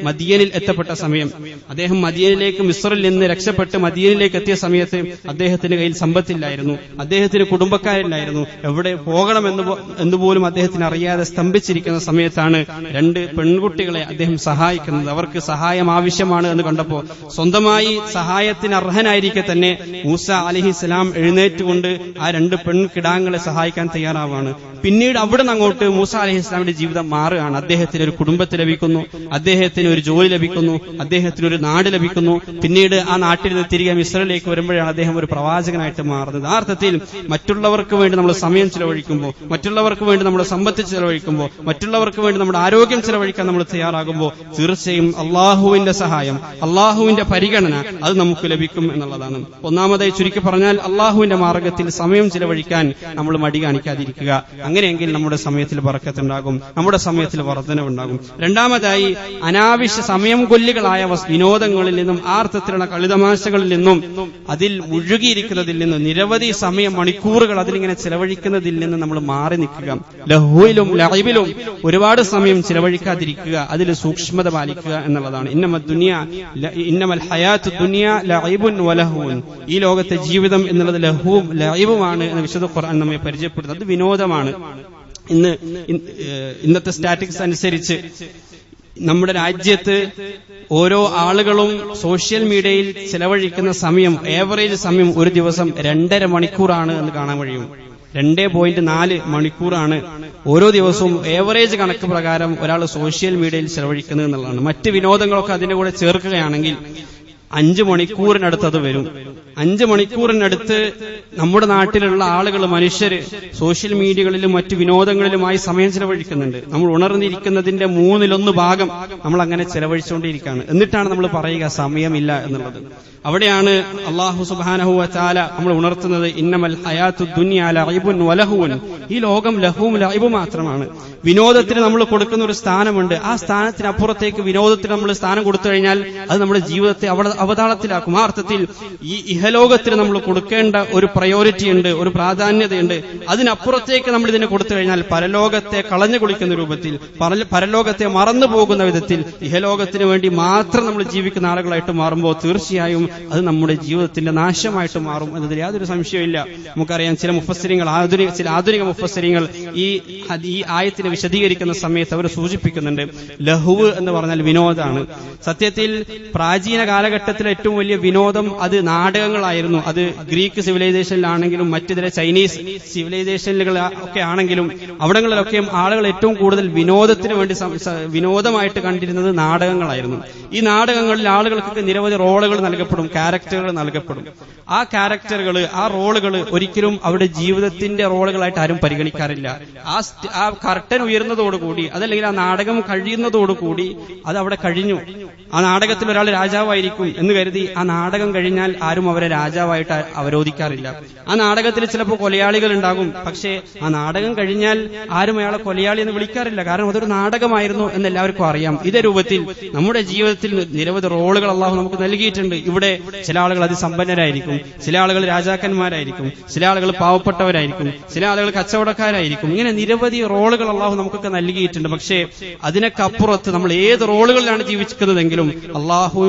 B: മദിയനിൽ എത്തപ്പെട്ട സമയം, അദ്ദേഹം മദിയനിലേക്ക്, മിസ്റിൽ നിന്ന് രക്ഷപ്പെട്ട് മദിയനിലേക്ക് എത്തിയ സമയത്ത് അദ്ദേഹത്തിന്റെ കയ്യിൽ സമ്പത്തില്ലായിരുന്നു, അദ്ദേഹത്തിന് കുടുംബക്കാരില്ലായിരുന്നു, എവിടെ പോകണമെന്ന് പോലും അദ്ദേഹത്തിന് അറിയാതെ സ്തംഭിച്ചിരിക്കുന്ന സമയത്താണ് രണ്ട് പെൺകുട്ടികളെ അദ്ദേഹം സഹായിക്കുന്നത്. അവർക്ക് സഹായം ആവശ്യമാണ് എന്ന് കണ്ടപ്പോൾ സ്വന്തമായി സഹായത്തിന് അർഹനായിരിക്കെ തന്നെ മൂസ അലൈഹിസ്സലാം എഴുന്നേറ്റുകൊണ്ട് ആ രണ്ട് പെൺകിടാങ്ങളെ സഹായിക്കാൻ തയ്യാറാവാണ്. പിന്നീട് അവിടെ നിന്ന് അങ്ങോട്ട് മൂസ അലൈഹിസ്സലാമിന്റെ ജീവിതം മാറുകയാണ്. അദ്ദേഹത്തിന് ഒരു കുടുംബത്തെ ലഭിക്കുന്നു, അദ്ദേഹത്തിന് ഒരു ജോലി ലഭിക്കുന്നു, അദ്ദേഹത്തിന് ഒരു നാട് ലഭിക്കുന്നു. പിന്നീട് ആ നാട്ടിൽ നിന്ന് തിരികെ മിസ്റിലേക്ക് വരുമ്പോഴാണ് അദ്ദേഹം ഒരു പ്രവാചകനായിട്ട് മാറുന്നത്. ആ അർത്ഥത്തിൽ മറ്റുള്ളവർക്ക് വേണ്ടി നമ്മൾ സമയം ചിലവഴിക്കുമ്പോൾ, മറ്റുള്ളവർക്ക് വേണ്ടി നമ്മുടെ സമ്പത്ത് ചിലവഴിക്കുമ്പോൾ, മറ്റുള്ളവർക്ക് വേണ്ടി നമ്മുടെ ആരോഗ്യം ചിലവഴിക്കാൻ നമ്മൾ തയ്യാറാകുമ്പോൾ തീർച്ചയായും അള്ളാഹുവിന്റെ സഹായം, അള്ളാഹുവിന്റെ പരിഗണന അത് നമുക്ക് ലഭിക്കും എന്നുള്ളതാണ്. ഒന്നാമതായി ചുരുക്കി പറഞ്ഞാൽ അള്ളാഹുവിന്റെ മാർഗത്തിൽ സമയം ചിലവഴിക്കാൻ നമ്മൾ മടി കാണിക്കാതിരിക്കുക. അങ്ങനെയെങ്കിൽ നമ്മുടെ സമയത്തിൽ ബറക്കത്തുണ്ടാകും, നമ്മുടെ സമയത്തിൽ വർധനവുണ്ടാകും. രണ്ടാമതായി അനാവശ്യ സമയം കൊല്ലികളായ വിനോദങ്ങളിൽ നിന്നും, ആർത്ഥത്തിലുള്ള കളിതമാശകളിൽ നിന്നും, അതിൽ മുഴുകിയിരിക്കുന്നതിൽ നിന്നും, നിരവധി സമയം മണിക്കൂറുകൾ അതിലിങ്ങനെ ചിലവഴിക്കുന്നതിൽ നിന്ന് നമ്മൾ മാറി നിൽക്കുക. ലഹ്വിലും ലൈബിലും ഒരുപാട് സമയം ചിലവഴിക്കാതിരിക്കുക, അതിൽ സൂക്ഷ്മത പാലിക്കുക എന്നുള്ളതാണ്. ഇന്നമൽ ഹയാത്തു ദുനിയ ലൈബുൻ വലഹുൻ. ഈ ലോകത്തെ ജീവിതം എന്നുള്ളത് ലഹുവും ലൈബുമാണ് എന്ന് വിശുദ്ധ ഖുർആൻ നമ്മെ പരിചയപ്പെടുത്തുന്നത്. അത് വിനോദമാണ്. ഇന്നത്തെ സ്റ്റാറ്റിസ്റ്റിക്സ് അനുസരിച്ച് നമ്മുടെ രാജ്യത്ത് ഓരോ ആളുകളും സോഷ്യൽ മീഡിയയിൽ ചെലവഴിക്കുന്ന സമയം, ഏവറേജ് സമയം ഒരു ദിവസം 2.5 മണിക്കൂറാണ് എന്ന് കാണാൻ കഴിയും. 2.4 മണിക്കൂറാണ് ഓരോ ദിവസവും ഏവറേജ് കണക്ക് പ്രകാരം ഒരാൾ സോഷ്യൽ മീഡിയയിൽ ചെലവഴിക്കുന്നത് എന്നുള്ളതാണ്. മറ്റ് വിനോദങ്ങളൊക്കെ അതിന്റെ കൂടെ ചേർക്കുകയാണെങ്കിൽ 5 മണിക്കൂറിനടുത്ത് അത് വരും. 5 മണിക്കൂറിനടുത്ത് നമ്മുടെ നാട്ടിലുള്ള ആളുകൾ, മനുഷ്യര് സോഷ്യൽ മീഡിയകളിലും മറ്റു വിനോദങ്ങളിലുമായി സമയം ചെലവഴിക്കുന്നുണ്ട്. നമ്മൾ ഉണർന്നിരിക്കുന്നതിന്റെ 1/3 ഭാഗം നമ്മൾ അങ്ങനെ ചെലവഴിച്ചുകൊണ്ടിരിക്കുകയാണ്. എന്നിട്ടാണ് നമ്മൾ പറയുക സമയമില്ല എന്നുള്ളത്. അവിടെയാണ് അല്ലാഹു സുബ്ഹാനഹു വ തആല നമ്മൾ ഉണർത്തുന്നത്, ഇന്നമൽ ഹയാത്തു ദുനിയ ലഅബുൻ വലഹുൻ. ഈ ലോകം ലഹുവും ലഅബും മാത്രമാണ്. വിനോദത്തിന് നമ്മൾ കൊടുക്കുന്ന ഒരു സ്ഥാനമുണ്ട്. ആ സ്ഥാനത്തിനപ്പുറത്തേക്ക് വിനോദത്തിന് നമ്മൾ സ്ഥാനം കൊടുത്തു കഴിഞ്ഞാൽ അത് നമ്മുടെ ജീവിതത്തെ അവതാളത്തിലാക്കും. ആ അർത്ഥത്തിൽ ഈ ഇഹലോകത്തിന് നമ്മൾ കൊടുക്കേണ്ട ഒരു പ്രയോറിറ്റി ഉണ്ട്, ഒരു പ്രാധാന്യതയുണ്ട്. അതിനപ്പുറത്തേക്ക് നമ്മൾ ഇതിനെ കൊടുത്തു കഴിഞ്ഞാൽ പരലോകത്തെ കളഞ്ഞു കുളിക്കുന്ന രൂപത്തിൽ, പരലോകത്തെ മറന്നു പോകുന്ന വിധത്തിൽ ഇഹലോകത്തിന് വേണ്ടി മാത്രം നമ്മൾ ജീവിക്കുന്ന ആളുകളായിട്ട് മാറുമ്പോൾ തീർച്ചയായും അത് നമ്മുടെ ജീവിതത്തിന്റെ നാശമായിട്ട് മാറും എന്നതിൽ യാതൊരു സംശയമില്ല. നമുക്കറിയാം, ചില മുഫസ്സിരിങ്ങൾ, ചില ആധുനിക മുഫസ്സിരിങ്ങൾ ഈ ആയത്തിനെ വിശദീകരിക്കുന്ന സമയത്ത് അവർ സൂചിപ്പിക്കുന്നുണ്ട്, ലഹുവ് എന്ന് പറഞ്ഞാൽ വിനോദമാണ്. സത്യത്തിൽ പ്രാചീന കാലഘട്ടത്തിലെ ഏറ്റവും വലിയ വിനോദം അത് നാടകങ്ങളായിരുന്നു. അത് ഗ്രീക്ക് സിവിലൈസേഷനിലാണെങ്കിലും മറ്റിതര ചൈനീസ് സിവിലൈസേഷനുകൾ ഒക്കെ ആണെങ്കിലും അവിടങ്ങളിലൊക്കെയും ആളുകൾ ഏറ്റവും കൂടുതൽ വിനോദത്തിന് വേണ്ടി വിനോദമായിട്ട് കണ്ടിരുന്നത് നാടകങ്ങളായിരുന്നു. ഈ നാടകങ്ങളിൽ ആളുകൾക്ക് നിരവധി റോളുകൾ നൽകപ്പെടും, ക്യാരക്ടറുകൾ നൽകപ്പെടും. ആ ക്യാരക്ടറുകൾ, ആ റോളുകൾ ഒരിക്കലും അവരുടെ ജീവിതത്തിന്റെ റോളുകളായിട്ട് ആരും പരിഗണിക്കാറില്ല. ആ കർട്ടൻ ഉയർന്നതോടുകൂടി, അതല്ലെങ്കിൽ ആ നാടകം കഴിയുന്നതോടുകൂടി അത് അവിടെ കഴിഞ്ഞു. ആ നാടകത്തിൽ ഒരാൾ രാജാവായിരിക്കും എന്ന് കരുതി ആ നാടകം കഴിഞ്ഞാൽ ആരും അവരെ രാജാവായിട്ട് അവരോധിക്കാറില്ല. ആ നാടകത്തിൽ ചിലപ്പോൾ കൊലയാളികൾ ഉണ്ടാകും, പക്ഷേ ആ നാടകം കഴിഞ്ഞാൽ ആരും അയാളെ കൊലയാളി എന്ന് വിളിക്കാറില്ല. കാരണം അതൊരു നാടകമായിരുന്നു എന്ന് എല്ലാവർക്കും അറിയാം. ഇതേ രൂപത്തിൽ നമ്മുടെ ജീവിതത്തിൽ നിരവധി റോളുകൾ അള്ളാഹു നമുക്ക് നൽകിയിട്ടുണ്ട്. ഇവിടെ ചില ആളുകൾ അതിസമ്പന്നരായിരിക്കും, ചില ആളുകൾ രാജാക്കന്മാരായിരിക്കും, ചില ആളുകൾ പാവപ്പെട്ടവരായിരിക്കും, ചില ആളുകൾ കച്ചവടക്കാരായിരിക്കും. ഇങ്ങനെ നിരവധി റോളുകൾ അള്ളാഹു നമുക്കൊക്കെ നൽകിയിട്ടുണ്ട്. പക്ഷേ അതിനൊക്കെ അപ്പുറത്ത് നമ്മൾ ഏത് റോളുകളിലാണ് ജീവിക്കുന്നതെങ്കിലും അള്ളാഹു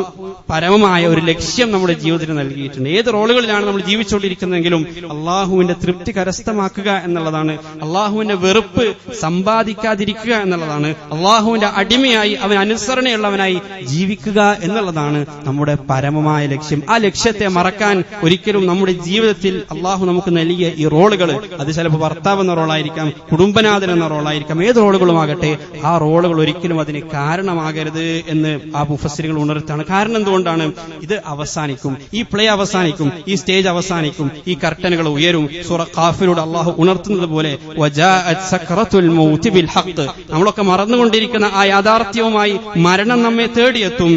B: പരമമായ ഒരു ലക്ഷ്യം നമ്മുടെ ജീവിതത്തിന് നൽകിയിട്ടുണ്ട്. ഏത് റോളുകളിലാണ് നമ്മൾ ജീവിച്ചുകൊണ്ടിരിക്കുന്നതെങ്കിലും അള്ളാഹുവിന്റെ തൃപ്തി കരസ്ഥമാക്കുക എന്നുള്ളതാണ്, അള്ളാഹുവിന്റെ വെറുപ്പ് സമ്പാദിക്കാതിരിക്കുക എന്നുള്ളതാണ്, അള്ളാഹുവിന്റെ അടിമയായി അവൻ അനുസരണയുള്ളവനായി ജീവിക്കുക എന്നുള്ളതാണ് നമ്മുടെ പരമമായ ലക്ഷ്യം. ആ ലക്ഷ്യത്തെ മറക്കാൻ ഒരിക്കലും നമ്മുടെ ജീവിതത്തിൽ അള്ളാഹു നമുക്ക് നൽകിയ ഈ റോളുകൾ, അത് ചിലപ്പോൾ ഭർത്താവ് എന്ന റോളായിരിക്കാം, കുടുംബനാഥൻ എന്ന റോളായിരിക്കാം, ഏത് റോളുകളുമാകട്ടെ ആ റോളുകൾ ഒരിക്കലും അതിന് കാരണമാകരുത് എന്ന് ആ മുഫസ്സിറുകൾ ഉണർത്താണ്. കാരണം എന്തുകൊണ്ടാണ്? ഇത് അവസാനിക്കും, ഈ പ്ലേ അവസാനിക്കും, ഈ സ്റ്റേജ് അവസാനിക്കും, ഈ കർട്ടനുകൾ ഉയരും. സൂറ ഖാഫിലൂടെ അള്ളാഹു ഉണർത്തുന്നത് പോലെ വജാഅത് സക്റത്തുൽ മൗതി ബിൽ ഹഖ്, നമ്മളൊക്കെ മറന്നുകൊണ്ടിരിക്കുന്ന ആ യാഥാർത്ഥ്യവുമായി മരണം നമ്മെ തേടിയെത്തും.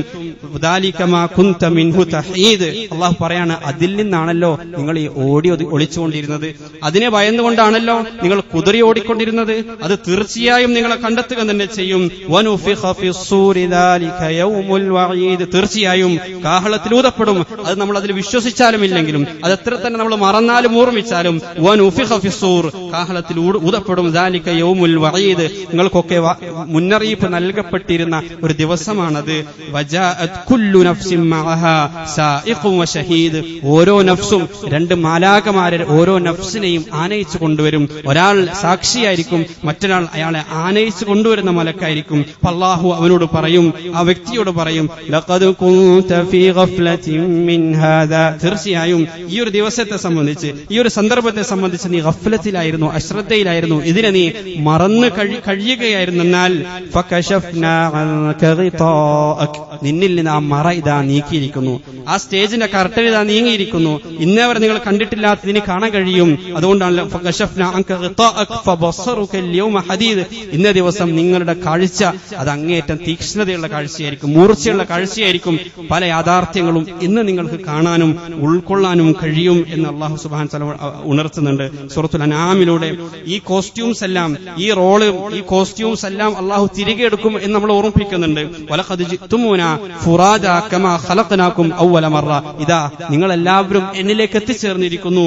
B: ദാലിക മാ കുൻത മിൻഹു തഹീദ്, അള്ളാഹു പറയാണ്, അതിൽ നിന്നാണല്ലോ നിങ്ങൾ ഈ ഓടി ഒളിച്ചുകൊണ്ടിരുന്നത്, അതിനെ ഭയന്നുകൊണ്ടാണല്ലോ നിങ്ങൾ കുതിരി ഓടിക്കൊണ്ടിരുന്നത്. അത് തീർച്ചയായും നിങ്ങളെ കണ്ടെത്തുക തന്നെ ചെയ്യും. വനുഫിഖ ഫിസ്സൂരി ദാലിക യൗമുൽ വഈദ്, തീർച്ചയായും കാഹളത്തിലൂതപ്പെടും. അത് നമ്മൾ അതിൽ വിശ്വസിച്ചാലും ഇല്ലെങ്കിലും, അത് എത്ര തന്നെ നമ്മൾ മറന്നാലും ഓർമ്മിച്ചാലും, വനുഫിഖ ഫിസ്സൂർ, കാഹളത്തിൽ ഊതപ്പെടും. ദാലിക യൗമുൽ വഈദ്, നിങ്ങൾക്കൊക്കെ മുന്നറിയിപ്പ് നൽകപ്പെട്ടിരുന്ന ഒരു ദിവസമാണത്. വജാഅത് കുല്ലു നഫ്സിൻ മഅഹാ സായിഖുൻ വശഹീദ്, ഓരോ നഫ്സും 2 മാലാഖമാരെ ഓരോ നഫ്സിനെയും ആനയിച്ചു കൊണ്ടുവരും. ഒരാൾ സാക്ഷിയായിരിക്കും, മറ്റൊരാൾ അയാളെ ആനയിച്ചു കൊണ്ടുവരുന്ന മലക്കായിരിക്കും. അല്ലാഹു അവനോട് പറയും, ആ വ്യക്തിയോട് പറയും, ലഖദ് കുൻത ഫീ ഗഫ്ലത്തിൻ മിൻ ഹാദാ, തീർച്ചയായും ഈ ഒരു ദിവസത്തെ സംബന്ധിച്ച്, ഈ ഒരു സന്ദർഭത്തെ സംബന്ധിച്ച് നീ ഗഫ്ലത്തിലായിരുന്നു, അശ്രദ്ധയിലായിരുന്നു, ഇതിനെ നീ മറന്നു കഴിയുകയായിരുന്നാൽ ഫകശഫ്നാ അൻക ഗിതാഅക്, നിന്നിൽ നിന്ന് ആ മറ ഇതാ നീക്കിയിരിക്കുന്നു, ആ സ്റ്റേജിന്റെ കർട്ടൻ ഇതാ നീങ്ങിയിരിക്കുന്നു, ഇന്നേവരെ നിങ്ങൾ കണ്ടിട്ടില്ലാത്തതിന് കാണാൻ കഴിയും. അതുകൊണ്ടാണല്ലോ ഫകശഫ്നാ അൻക ഗിതാഅക് ഫബസ്സറുക അൽയൗമ ഹദീദ്, ഇന്ന ദിവസം നിങ്ങളുടെ കാഴ്ച അത് അങ്ങേയറ്റം തീക്ഷ്ണതയുള്ള കാഴ്ചയായിരിക്കും, മൂർച്ചയുള്ള കാഴ്ചയായിരിക്കും. പല യാഥാർത്ഥ്യങ്ങളും ഇന്ന് നിങ്ങൾക്ക് കാണാനും ഉൾക്കൊള്ളാനും കഴിയും എന്ന് അല്ലാഹു സുബ്ഹാനഹു വ തആല ഉണർത്തുന്നുണ്ട് സൂറത്തുൽ അൻആമിലൂടെ. ഈ കോസ്റ്റ്യൂംസ് എല്ലാം, ഈ റോള്, ഈ കോസ്റ്റ്യൂംസ് എല്ലാം അല്ലാഹു തിരികെ എടുക്കും എന്ന് നമ്മൾ ഓർമ്മിപ്പിക്കുന്നുണ്ട്. വലഖദ് ജിഅ്തുമൂനാ ഫുറാദാ കമാ ഖലഖനാകും അവ്വല മറ, ഇതാ നിങ്ങൾ എല്ലാവരും എന്നിലേക്ക് എത്തിച്ചേർന്നിരിക്കുന്നു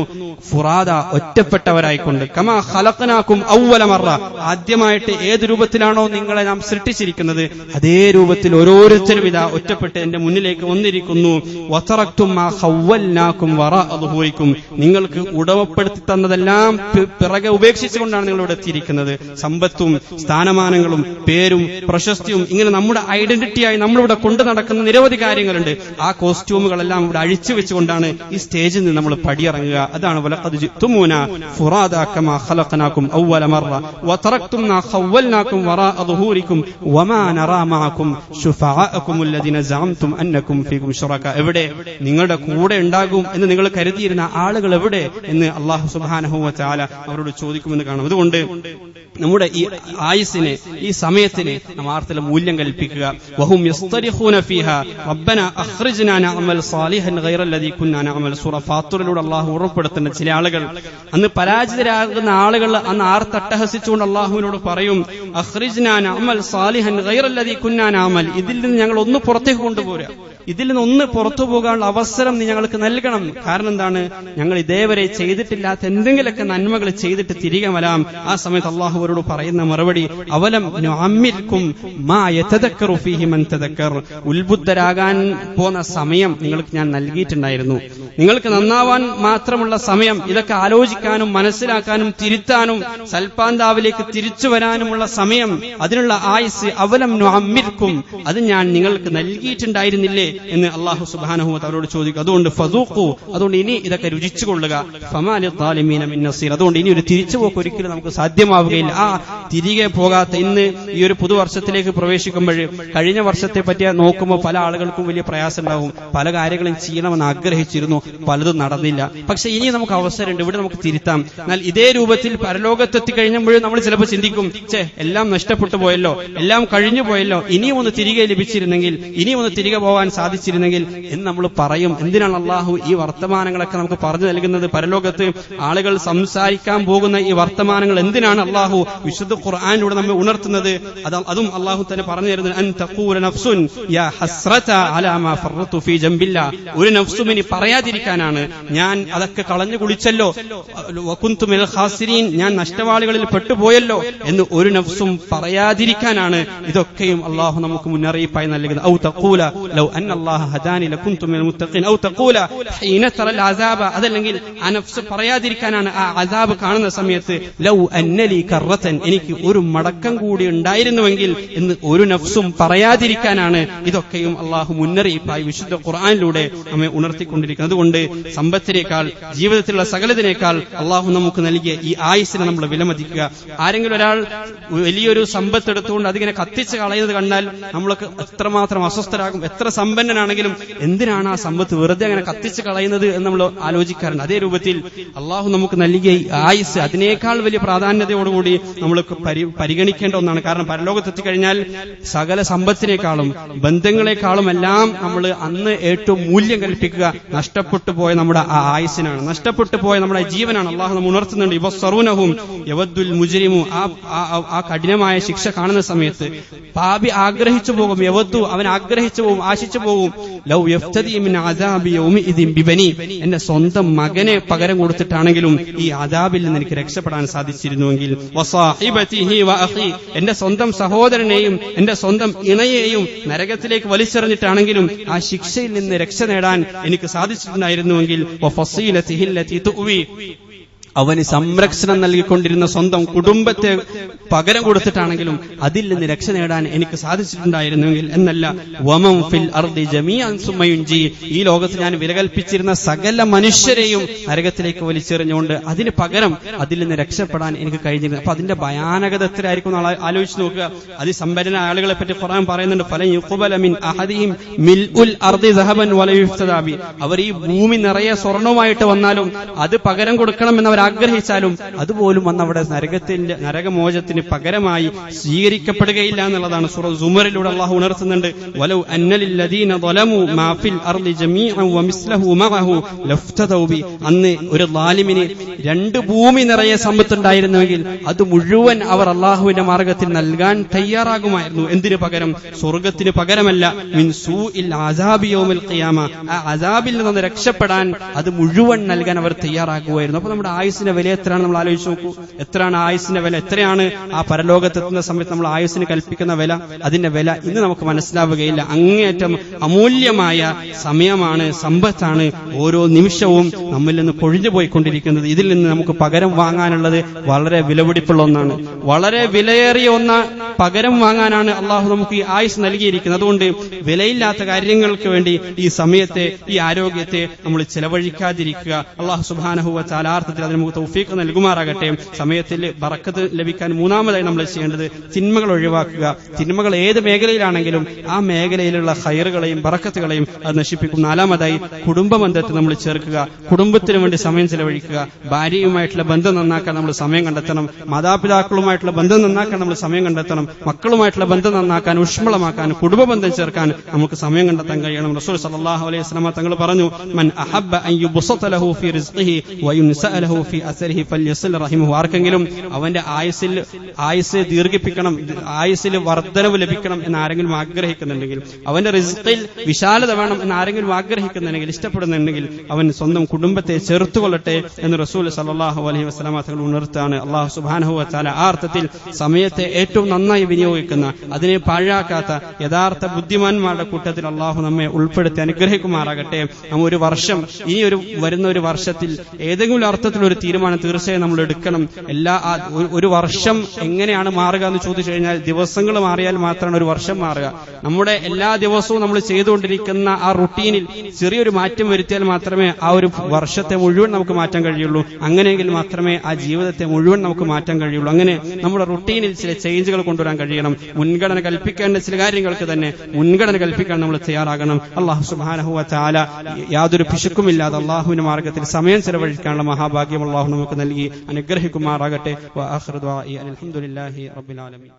B: ഫുറാദ, ഒറ്റപ്പെട്ടവരായിക്കൊണ്ട്, കമാ ഖലഖനാകും അവ്വല മറ, ആദ്യമായിട്ട് ഏത് രൂപത്തിലാണോ നിങ്ങളെ നാം സൃഷ്ടിച്ചിരിക്കുന്നത് അതേ രൂപത്തിൽ ഓരോരുത്തരും ഇതാ ഒറ്റപ്പെട്ട് എന്റെ മുന്നിലേക്ക് വന്നിരിക്കുന്നു. വതറക്തും മാ ഖവ്വൽനാകും വറാഅ ദുഹൂരിക്കും, നിങ്ങൾക്ക് ഉടമപ്പെടുത്തി തന്നതെല്ലാം പിറകെ ഉപേക്ഷിച്ചുകൊണ്ടാണ് നിങ്ങൾ ഇവിടെ എത്തിയിരിക്കുന്നത്. സമ്പത്തും സ്ഥാനമാനങ്ങളും പേരും പ്രശസ്തിയും ഇങ്ങനെ നമ്മുടെ ഐഡന്റിറ്റിയായി നമ്മളിവിടെ കൊണ്ടു നടക്കുന്ന നിരവധി കാര്യങ്ങളുണ്ട്. ആ കോസ്റ്റ്യൂമുകളെല്ലാം ഇവിടെ അഴിച്ചു വെച്ചുകൊണ്ടാണ് ഈ സ്റ്റേജിൽ നിന്ന് നമ്മൾ പടിയിറങ്ങുക. അതാണ് വലഖദ് ജിഅ്തുമൂന ഫുറാദാ കമാ ഖലഖനാകും അവ്വല മർറ വതറക്തുംനാ ഖവ്വൽനാകും വറാഅ ളുഹൂരികും വമാ നറാ മഅകും ശുഫാഅകും അല്ലദീന സഅംതും അന്നകും ഫീകും ശുറകാ. എവിടെ നിങ്ങളുടെ കൂടെ ഉണ്ടാകും എന്ന് നിങ്ങൾ കരുതിയിരുന്ന ആളുകൾ എവിടെ എന്ന് അല്ലാഹു സുബ്ഹാനഹു വ തആല അവരോട് ചോദിക്കുമെന്ന് കാണാം. അതുകൊണ്ട് നമ്മുടെ ഈ ആയുസ്സിനെ, ഈ സമയത്തിന് നാം ആർത്തിലെ മൂല്യം കൽപ്പിക്കുക. വഹും യസ്തരിഖൂന ഫീഹാ റബ്ബനാ അഖ്റിജ്നാ നഅമൽ സാലിഹൻ ഗൈറല്ലദീ കുന്നാ നഅമൽ. സൂറ ഫാത്തിറിലൂടെ അല്ലാഹു ഉറപ്പെടുത്തുന്ന ചില ആളുകൾ, അന്ന് പരാജിതരാകുന്ന ആളുകൾ അന്ന് ആർത്തട്ടഹസിച്ചുകൊണ്ട് അല്ലാഹുവിനോട് പറയും, അഖ്റിജ്നാ നഅമൽ സാലിഹൻ ഗൈറല്ലദീ കുന്നാ നഅമൽ. ഇതിൽ നിന്ന് ഞങ്ങൾ ഒന്ന് പുറത്തേക്ക് കൊണ്ടുപോരാ, ഇതിൽ നിന്ന് ഒന്ന് പുറത്തു പോകാനുള്ള അവസരം നീ ഞങ്ങൾക്ക് നൽകണം. കാരണം എന്താണ്? ഞങ്ങൾ ഇതേവരെ ചെയ്തിട്ടില്ലാത്ത എന്തെങ്കിലുമൊക്കെ നന്മകൾ ചെയ്തിട്ട് തിരികെ വരാം. ആ സമയത്ത് അള്ളാഹു അവരോട് പറയുന്ന മറുപടി, അവലം നുഅമ്മിർകും മാ യതദക്കറു ഫീഹി മൻ തദക്കർ. ഉത്ബുദ്ധരാകാൻ പോന്ന സമയം നിങ്ങൾക്ക് ഞാൻ നൽകിയിട്ടുണ്ടായിരുന്നു. നിങ്ങൾക്ക് നന്നാവാൻ മാത്രമുള്ള സമയം, ഇതൊക്കെ ആലോചിക്കാനും മനസ്സിലാക്കാനും തിരുത്താനും സൽപാന്താവിലേക്ക് തിരിച്ചു വരാനുമുള്ള സമയം, അതിനുള്ള ആയുസ് അവലം നുഅമ്മിർകും, അത് ഞാൻ നിങ്ങൾക്ക് നൽകിയിട്ടുണ്ടായിരുന്നില്ലേ എന്ന് അല്ലാഹു സുബ്ഹാനഹു വ തആല അവരോട് ചോദിക്കും. അതുകൊണ്ട് ഫദൂഖു, അതുകൊണ്ട് ഇനി ഇതൊക്കെ രുചിച്ചു കൊള്ളുക. ഫമാ ലിദ്ദാലിമീന മിൻ നസീർ. അതുകൊണ്ട് ഇനി ഒരു തിരിച്ചുപോക്ക് ഒരിക്കലും നമുക്ക് സാധ്യമാവുകയില്ല. ആ തിരികെ പോകാത്ത ഇന്ന് ഈ ഒരു പുതുവർഷത്തിലേക്ക് പ്രവേശിക്കുമ്പോൾ കഴിഞ്ഞ വർഷത്തെ പറ്റി നോക്കുമ്പോൾ പല ആളുകൾക്കും വലിയ പ്രയാസം ഉണ്ടാവും. പല കാര്യങ്ങളും ചെയ്യണമെന്ന് ആഗ്രഹിച്ചിരുന്നു, പലതും നടന്നില്ല. പക്ഷെ ഇനി നമുക്ക് അവസരമുണ്ട്, ഇവിടെ നമുക്ക് തിരുത്താം. എന്നാൽ ഇതേ രൂപത്തിൽ പരലോകത്തെത്തി കഴിഞ്ഞപ്പോഴും നമ്മൾ ചിലപ്പോൾ ചിന്തിക്കും, എല്ലാം നഷ്ടപ്പെട്ടു പോയല്ലോ, എല്ലാം കഴിഞ്ഞു പോയല്ലോ, ഇനിയും ഒന്ന് തിരികെ ലഭിച്ചിരുന്നെങ്കിൽ, ഇനിയും ഒന്ന് തിരികെ പോകാൻ സാധിച്ചിരുന്നെങ്കിൽ എന്ന് നമ്മൾ പറയും. എന്തിനാണ് അള്ളാഹു ഈ വർത്തമാനങ്ങളൊക്കെ നമുക്ക് പറഞ്ഞു നൽകുന്നത്? പരലോകത്ത് ആളുകൾ സംസാരിക്കാൻ പോകുന്ന ഈ വർത്തമാനങ്ങൾ എന്തിനാണ് അള്ളാഹു വിശുദ്ധ ഖുർആനിലൂടെ നമ്മെ ഉണർത്തുന്നത്? അതും അള്ളാഹു തന്നെ പറഞ്ഞു തരുന്നത്, അൻ തഖൂല നഫ്സുൻ യാ ഹസ്റത അലാ മാ ഫറത്തു ഫീ ജംബില്ലാ. ഒരു നഫ്സും ഇനി പറയാതിരിക്കാനാണ്, ഞാൻ അതൊക്കെ കളഞ്ഞു കുളിച്ചല്ലോ, വകുന്തു മിനൽ ഖാസിരീൻ, ഞാൻ നഷ്ടവാളികളിൽ പെട്ടുപോയല്ലോ എന്ന് ഒരു നഫ്സും പറയാതിരിക്കാനാണ് ഇതൊക്കെയും അള്ളാഹു നമുക്ക് മുന്നറിയിപ്പായി നൽകുന്നത്. ഔ തഖൂല ലൗ അന്നല്ലാഹ ഹദാനി ലകുന്തു മിനൽ മുത്തഖീൻ. ഔ തഖൂല ഹീന തറൽ അസാബ. അതല്ലെങ്കിൽ ആ നഫ്സ് പറയാതിരിക്കാനാണ് ആ അസാബ് കാണുന്ന സമയത്ത് ലൗ അന്നലി കറത്തൻ, എനിക്ക് ഒരു മടക്കം കൂടി ഉണ്ടായിരുന്നുവെങ്കിൽ എന്ന് ഒരു നഫ്സും പറയാതിരിക്കാനാണ് ഇതൊക്കെയും അള്ളാഹു മുന്നറിയിപ്പായി വിശുദ്ധ ഖുർആനിലൂടെ നമ്മെ ഉണർത്തിക്കൊണ്ടിരിക്കുന്നത്. അതുകൊണ്ട് സമ്പത്തിനേക്കാൾ, ജീവിതത്തിലുള്ള സകലതിനേക്കാൾ അള്ളാഹു നമുക്ക് നൽകിയ ഈ ആയുസ്സിനെ നമ്മൾ വിലമതിക്കുക. ആരെങ്കിലും ഒരാൾ വലിയൊരു സമ്പത്ത് എടുത്തുകൊണ്ട് അതിങ്ങനെ കത്തിച്ച് കളയുന്നത് കണ്ടാൽ നമ്മളൊക്കെ എത്രമാത്രം അസ്വസ്ഥരാകും. എത്ര സമ്പന്നനാണെങ്കിലും എന്തിനാണ് ആ സമ്പത്ത് വെറുതെ അങ്ങനെ കത്തിച്ച് കളയുന്നത് എന്ന് നമ്മൾ ആലോചിക്കാറുണ്ട്. അതേ രൂപത്തിൽ അള്ളാഹു നമുക്ക് നൽകിയ ഈ ആയുസ് അതിനേക്കാൾ വലിയ പ്രാധാന്യതയോടുകൂടി നമ്മൾക്ക് പരിഗണിക്കേണ്ട ഒന്നാണ്. കാരണം പരലോകത്തെത്തിക്കഴിഞ്ഞാൽ സകല സമ്പത്തിനേക്കാളും ബന്ധങ്ങളെക്കാളും എല്ലാം നമ്മൾ അന്ന് ഏറ്റവും മൂല്യം കൽപ്പിക്കുക നഷ്ടപ്പെട്ടു പോയ നമ്മുടെ ആ ആയുസിനാണ്, നഷ്ടപ്പെട്ടു പോയ നമ്മുടെ ജീവനാണ്. അള്ളാഹു നമ്മൾ ഉണർത്തുന്നുണ്ട്, യവസ്സറൂനഹും യവദ്ദുൽ മുജ്രിമു. ആ കഠിനമായ ശിക്ഷ കാണുന്ന സമയത്ത് പാപി ആഗ്രഹിച്ചു പോകും, യവദ്ദു, അവൻ ആഗ്രഹിച്ചു പോകും, ആശിച്ചു പോകും, ലൗ യഫ്തദി മിൻ അദാബി യൗമിഇദിൻ ബിബനി, എന്റെ സ്വന്തം മകനെ പകരം കൊടുത്തിട്ടാണെങ്കിലും ഈ അദാബിൽ നിന്ന് എനിക്ക് രക്ഷപ്പെടാൻ സാധിച്ചിരുന്നുവെങ്കിൽ, വസാഹിബതിഹി വഅഖി, എന്റെ സ്വന്തം സഹോദരനെയും എന്റെ സ്വന്തം ഇണയെയും നരകത്തിലേക്ക് വലിച്ചെറിഞ്ഞിട്ടാണെങ്കിലും ആ ശിക്ഷയിൽ നിന്ന് രക്ഷ നേടാൻ എനിക്ക് സാധിച്ചിട്ടുണ്ടായിരുന്നുവെങ്കിൽ, വഫസീലതിഹി അല്ലതി തുവി, അവന് സംരക്ഷണം നൽകിക്കൊണ്ടിരുന്ന സ്വന്തം കുടുംബത്തെ പകരം കൊടുത്തിട്ടാണെങ്കിലും അതിൽ നിന്ന് രക്ഷ നേടാൻ എനിക്ക് സാധിച്ചിട്ടുണ്ടായിരുന്നെങ്കിൽ എന്നല്ല, വമൻ ഫിൽ അർദി ജമീഅൻ സുമ്മ യുൻജി, ഈ ലോകത്ത് ഞാൻ വിലകൽപ്പിച്ചിരുന്ന സകല മനുഷ്യരെയും നരകത്തിലേക്ക് വലിച്ചെറിഞ്ഞുകൊണ്ട് അതിന് പകരം അതിൽ നിന്ന് രക്ഷപ്പെടാൻ എനിക്ക് കഴിഞ്ഞിരുന്നു. അപ്പൊ അതിന്റെ ഭയാനകത എത്രയായിരിക്കും ആലോചിച്ച് നോക്കുക. അതിസമ്പന്ന ആളുകളെ പറ്റി ഖുർആൻ പറയുന്നുണ്ട്, ഫലൻ യുഖ്ബല മിൻ അഹദിഹിം മിൽഉൽ അർദി ദഹബൻ വല യുഫ്തദാ ബി, അവർ ഈ ഭൂമി നിറയെ സ്വർണ്ണമായിട്ട് വന്നാലും അത് പകരം കൊടുക്കണമെന്ന് അവർ ആഗ്രഹിച്ചാലും അതുപോലും വന്ന് അവിടെ നരകമോചത്തിന് പകരമായി സ്വീകരിക്കപ്പെടുകയില്ല എന്നുള്ളതാണ് സൂറ സുമറിലൂടെ അള്ളാഹു ഉണർത്തുന്നുണ്ട്. വലൗ അന്നലിൽ ലദീന ളലമു മാ ഫിൽ അർളി ജമീഅൻ വമിസ്ലഹു മഅഹു ലഫ്തദൗ ബി, അന്ന് ഒരു ളാലിമിന് രണ്ട് ഭൂമി നിറയെ സമ്പത്തുണ്ടായിരുന്നുവെങ്കിൽ അത് മുഴുവൻ അവർ അള്ളാഹുവിന്റെ മാർഗത്തിൽ നൽകാൻ തയ്യാറാകുമായിരുന്നു. എന്തിനു പകരം? സ്വർഗത്തിന് പകരമല്ല. മിൻ സൂഇൽ അസാബി യൗമിൽ ഖിയാമ, ആ അസാബിൽ നിന്ന് രക്ഷപ്പെടാൻ അത് മുഴുവൻ നൽകാൻ അവർ തയ്യാറാകുമായിരുന്നു. അപ്പൊ നമ്മുടെ ആയുസ് ആയുസിന്റെ വില എത്രയാണ് നമ്മൾ ആലോചിച്ച് നോക്കൂ. എത്രയാണ് ആയുസിന്റെ വില, എത്രയാണ് ആ പരലോകത്തെത്തുന്ന സമയത്ത് നമ്മൾ ആയുസിന് കൽപ്പിക്കുന്ന വില, അതിന്റെ വില ഇന്ന് നമുക്ക് മനസ്സിലാവുകയില്ല. അങ്ങേയറ്റം അമൂല്യമായ സമയമാണ്, സമ്പത്താണ് ഓരോ നിമിഷവും നമ്മിൽ നിന്ന് പൊഴിഞ്ഞു പോയിക്കൊണ്ടിരിക്കുന്നത്. ഇതിൽ നിന്ന് നമുക്ക് പകരം വാങ്ങാനുള്ളത് വളരെ വിലപിടിപ്പുള്ള ഒന്നാണ്, വളരെ വിലയേറിയ പകരം വാങ്ങാനാണ് അള്ളാഹു നമുക്ക് ഈ ആയുസ് നൽകിയിരിക്കുന്നത്. അതുകൊണ്ട് വിലയില്ലാത്ത കാര്യങ്ങൾക്ക് വേണ്ടി ഈ സമയത്തെ, ഈ ആരോഗ്യത്തെ നമ്മൾ ചെലവഴിക്കാതിരിക്കുക. അള്ളാഹു സുബ്ഹാനഹു വ തആല അർത്ഥത്തിൽ അതിന് നമുക്ക് തൗഫീഖ് നൽകുമാറാകട്ടെ. സമയത്തിൽ ബറക്കത്ത് ലഭിക്കാൻ മൂന്നാമതായി നമ്മൾ ചെയ്യേണ്ടത് തിന്മകൾ ഒഴിവാക്കുക. തിന്മകൾ ഏത് മേഖലയിലാണെങ്കിലും ആ മേഖലയിലുള്ള ഖൈറുകളെയും ബറക്കത്തുകളെയും അത് നശിപ്പിക്കും. നാലാമതായി കുടുംബബന്ധത്തെ നമ്മൾ ചേർക്കുക, കുടുംബത്തിന് വേണ്ടി സമയം ചെലവഴിക്കുക. ഭാര്യയുമായിട്ടുള്ള ബന്ധം നന്നാക്കാൻ നമ്മൾ സമയം കണ്ടെത്തണം, മാതാപിതാക്കളുമായിട്ടുള്ള ബന്ധം നന്നാക്കാൻ നമ്മൾ സമയം കണ്ടെത്തണം, മക്കളുമായിട്ടുള്ള ബന്ധം നന്നാക്കാൻ, ഊഷ്മളമാക്കാൻ, കുടുംബബന്ധം ചേർക്കാൻ നമുക്ക് സമയം കണ്ടെത്താൻ കഴിയണം. റസൂൽ സല്ലല്ലാഹു അലൈഹി വസല്ലം തങ്ങൾ പറഞ്ഞു, മൻ അഹബ്ബ അൻ യുബ്സത ലഹു ഫീ റിസ്ഖിഹി വയുൻസഅ ലഹു ഫീ അസരിഹി ഫൽയസിൽ റഹിമഹു. ആർക്കെങ്കിലും അവന്റെ ആയുസ് ദീർഘിപ്പിക്കണം, ആയുസ്സിൽ വർദ്ധനവ് ലഭിക്കണം എന്ന് ആരെങ്കിലും ആഗ്രഹിക്കുന്നുണ്ടെങ്കിൽ, അവന്റെ റിസ്ഖിൽ വിശാലത വേണം എന്ന് ആരെങ്കിലും ആഗ്രഹിക്കുന്നുണ്ടെങ്കിൽ, ഇഷ്ടപ്പെടുന്നുണ്ടെങ്കിൽ അവൻ സ്വന്തം കുടുംബത്തെ ചേർത്തുകൊള്ളട്ടെ എന്ന് റസൂൽ സല്ലല്ലാഹു അലൈഹി വസല്ലം തങ്ങൾ ഉണർത്താണ്. അല്ലാഹു സുബ്ഹാനഹു വ തആല ആ അർത്ഥത്തിൽ സമയത്തെ ഏറ്റവും നന്നായി വിനിയോഗിക്കുന്ന, അതിനെ പാഴാക്കാത്ത യഥാർത്ഥ ബുദ്ധിമാന്മാരുടെ കൂട്ടത്തിൽ അള്ളാഹു നമ്മെ ഉൾപ്പെടുത്തി അനുഗ്രഹിക്കുമാറാകട്ടെ. ഒരു വർഷം, ഇനി വരുന്ന ഒരു വർഷത്തിൽ ഏതെങ്കിലും അർത്ഥത്തിൽ ഒരു തീരുമാനം തീർച്ചയായും നമ്മൾ എടുക്കണം. ഒരു വർഷം എങ്ങനെയാണ് മാറുക എന്ന് ചോദിച്ചു കഴിഞ്ഞാൽ, ദിവസങ്ങൾ മാറിയാൽ മാത്രമാണ് ഒരു വർഷം മാറുക. നമ്മുടെ എല്ലാ ദിവസവും നമ്മൾ ചെയ്തുകൊണ്ടിരിക്കുന്ന ആ റുട്ടീനിൽ ചെറിയൊരു മാറ്റം വരുത്തിയാൽ മാത്രമേ ആ ഒരു വർഷത്തെ മുഴുവൻ നമുക്ക് മാറ്റാൻ കഴിയുള്ളൂ. അങ്ങനെയെങ്കിൽ മാത്രമേ ആ ജീവിതത്തെ മുഴുവൻ നമുക്ക് മാറ്റാൻ കഴിയുള്ളൂ. അങ്ങനെ നമ്മുടെ റുട്ടീനിൽ ചില ചേഞ്ചുകൾ കൊണ്ടുവരാൻ കഴിയണം. മുൻഗണന കൽപ്പിക്കേണ്ട ചില കാര്യങ്ങൾക്ക് തന്നെ മുൻഗണന കൽപ്പിക്കാൻ നമ്മൾ തയ്യാറാകണം. അല്ലാഹു സുബ്ഹാനഹു വ തആല യാതൊരു പിശുക്കുമില്ലാതെ അള്ളാഹുവിന്റെ മാർഗത്തിൽ സമയം ചെലവഴിക്കാനുള്ള മഹാഭാഗ്യം അള്ളാഹു നമുക്ക് നൽകി അനുഗ്രഹിക്കുമാറാകട്ടെ. വ ആഖിറു ദുആഇ അൽഹംദുലില്ലാഹി റബ്ബിൽ ആലമീൻ.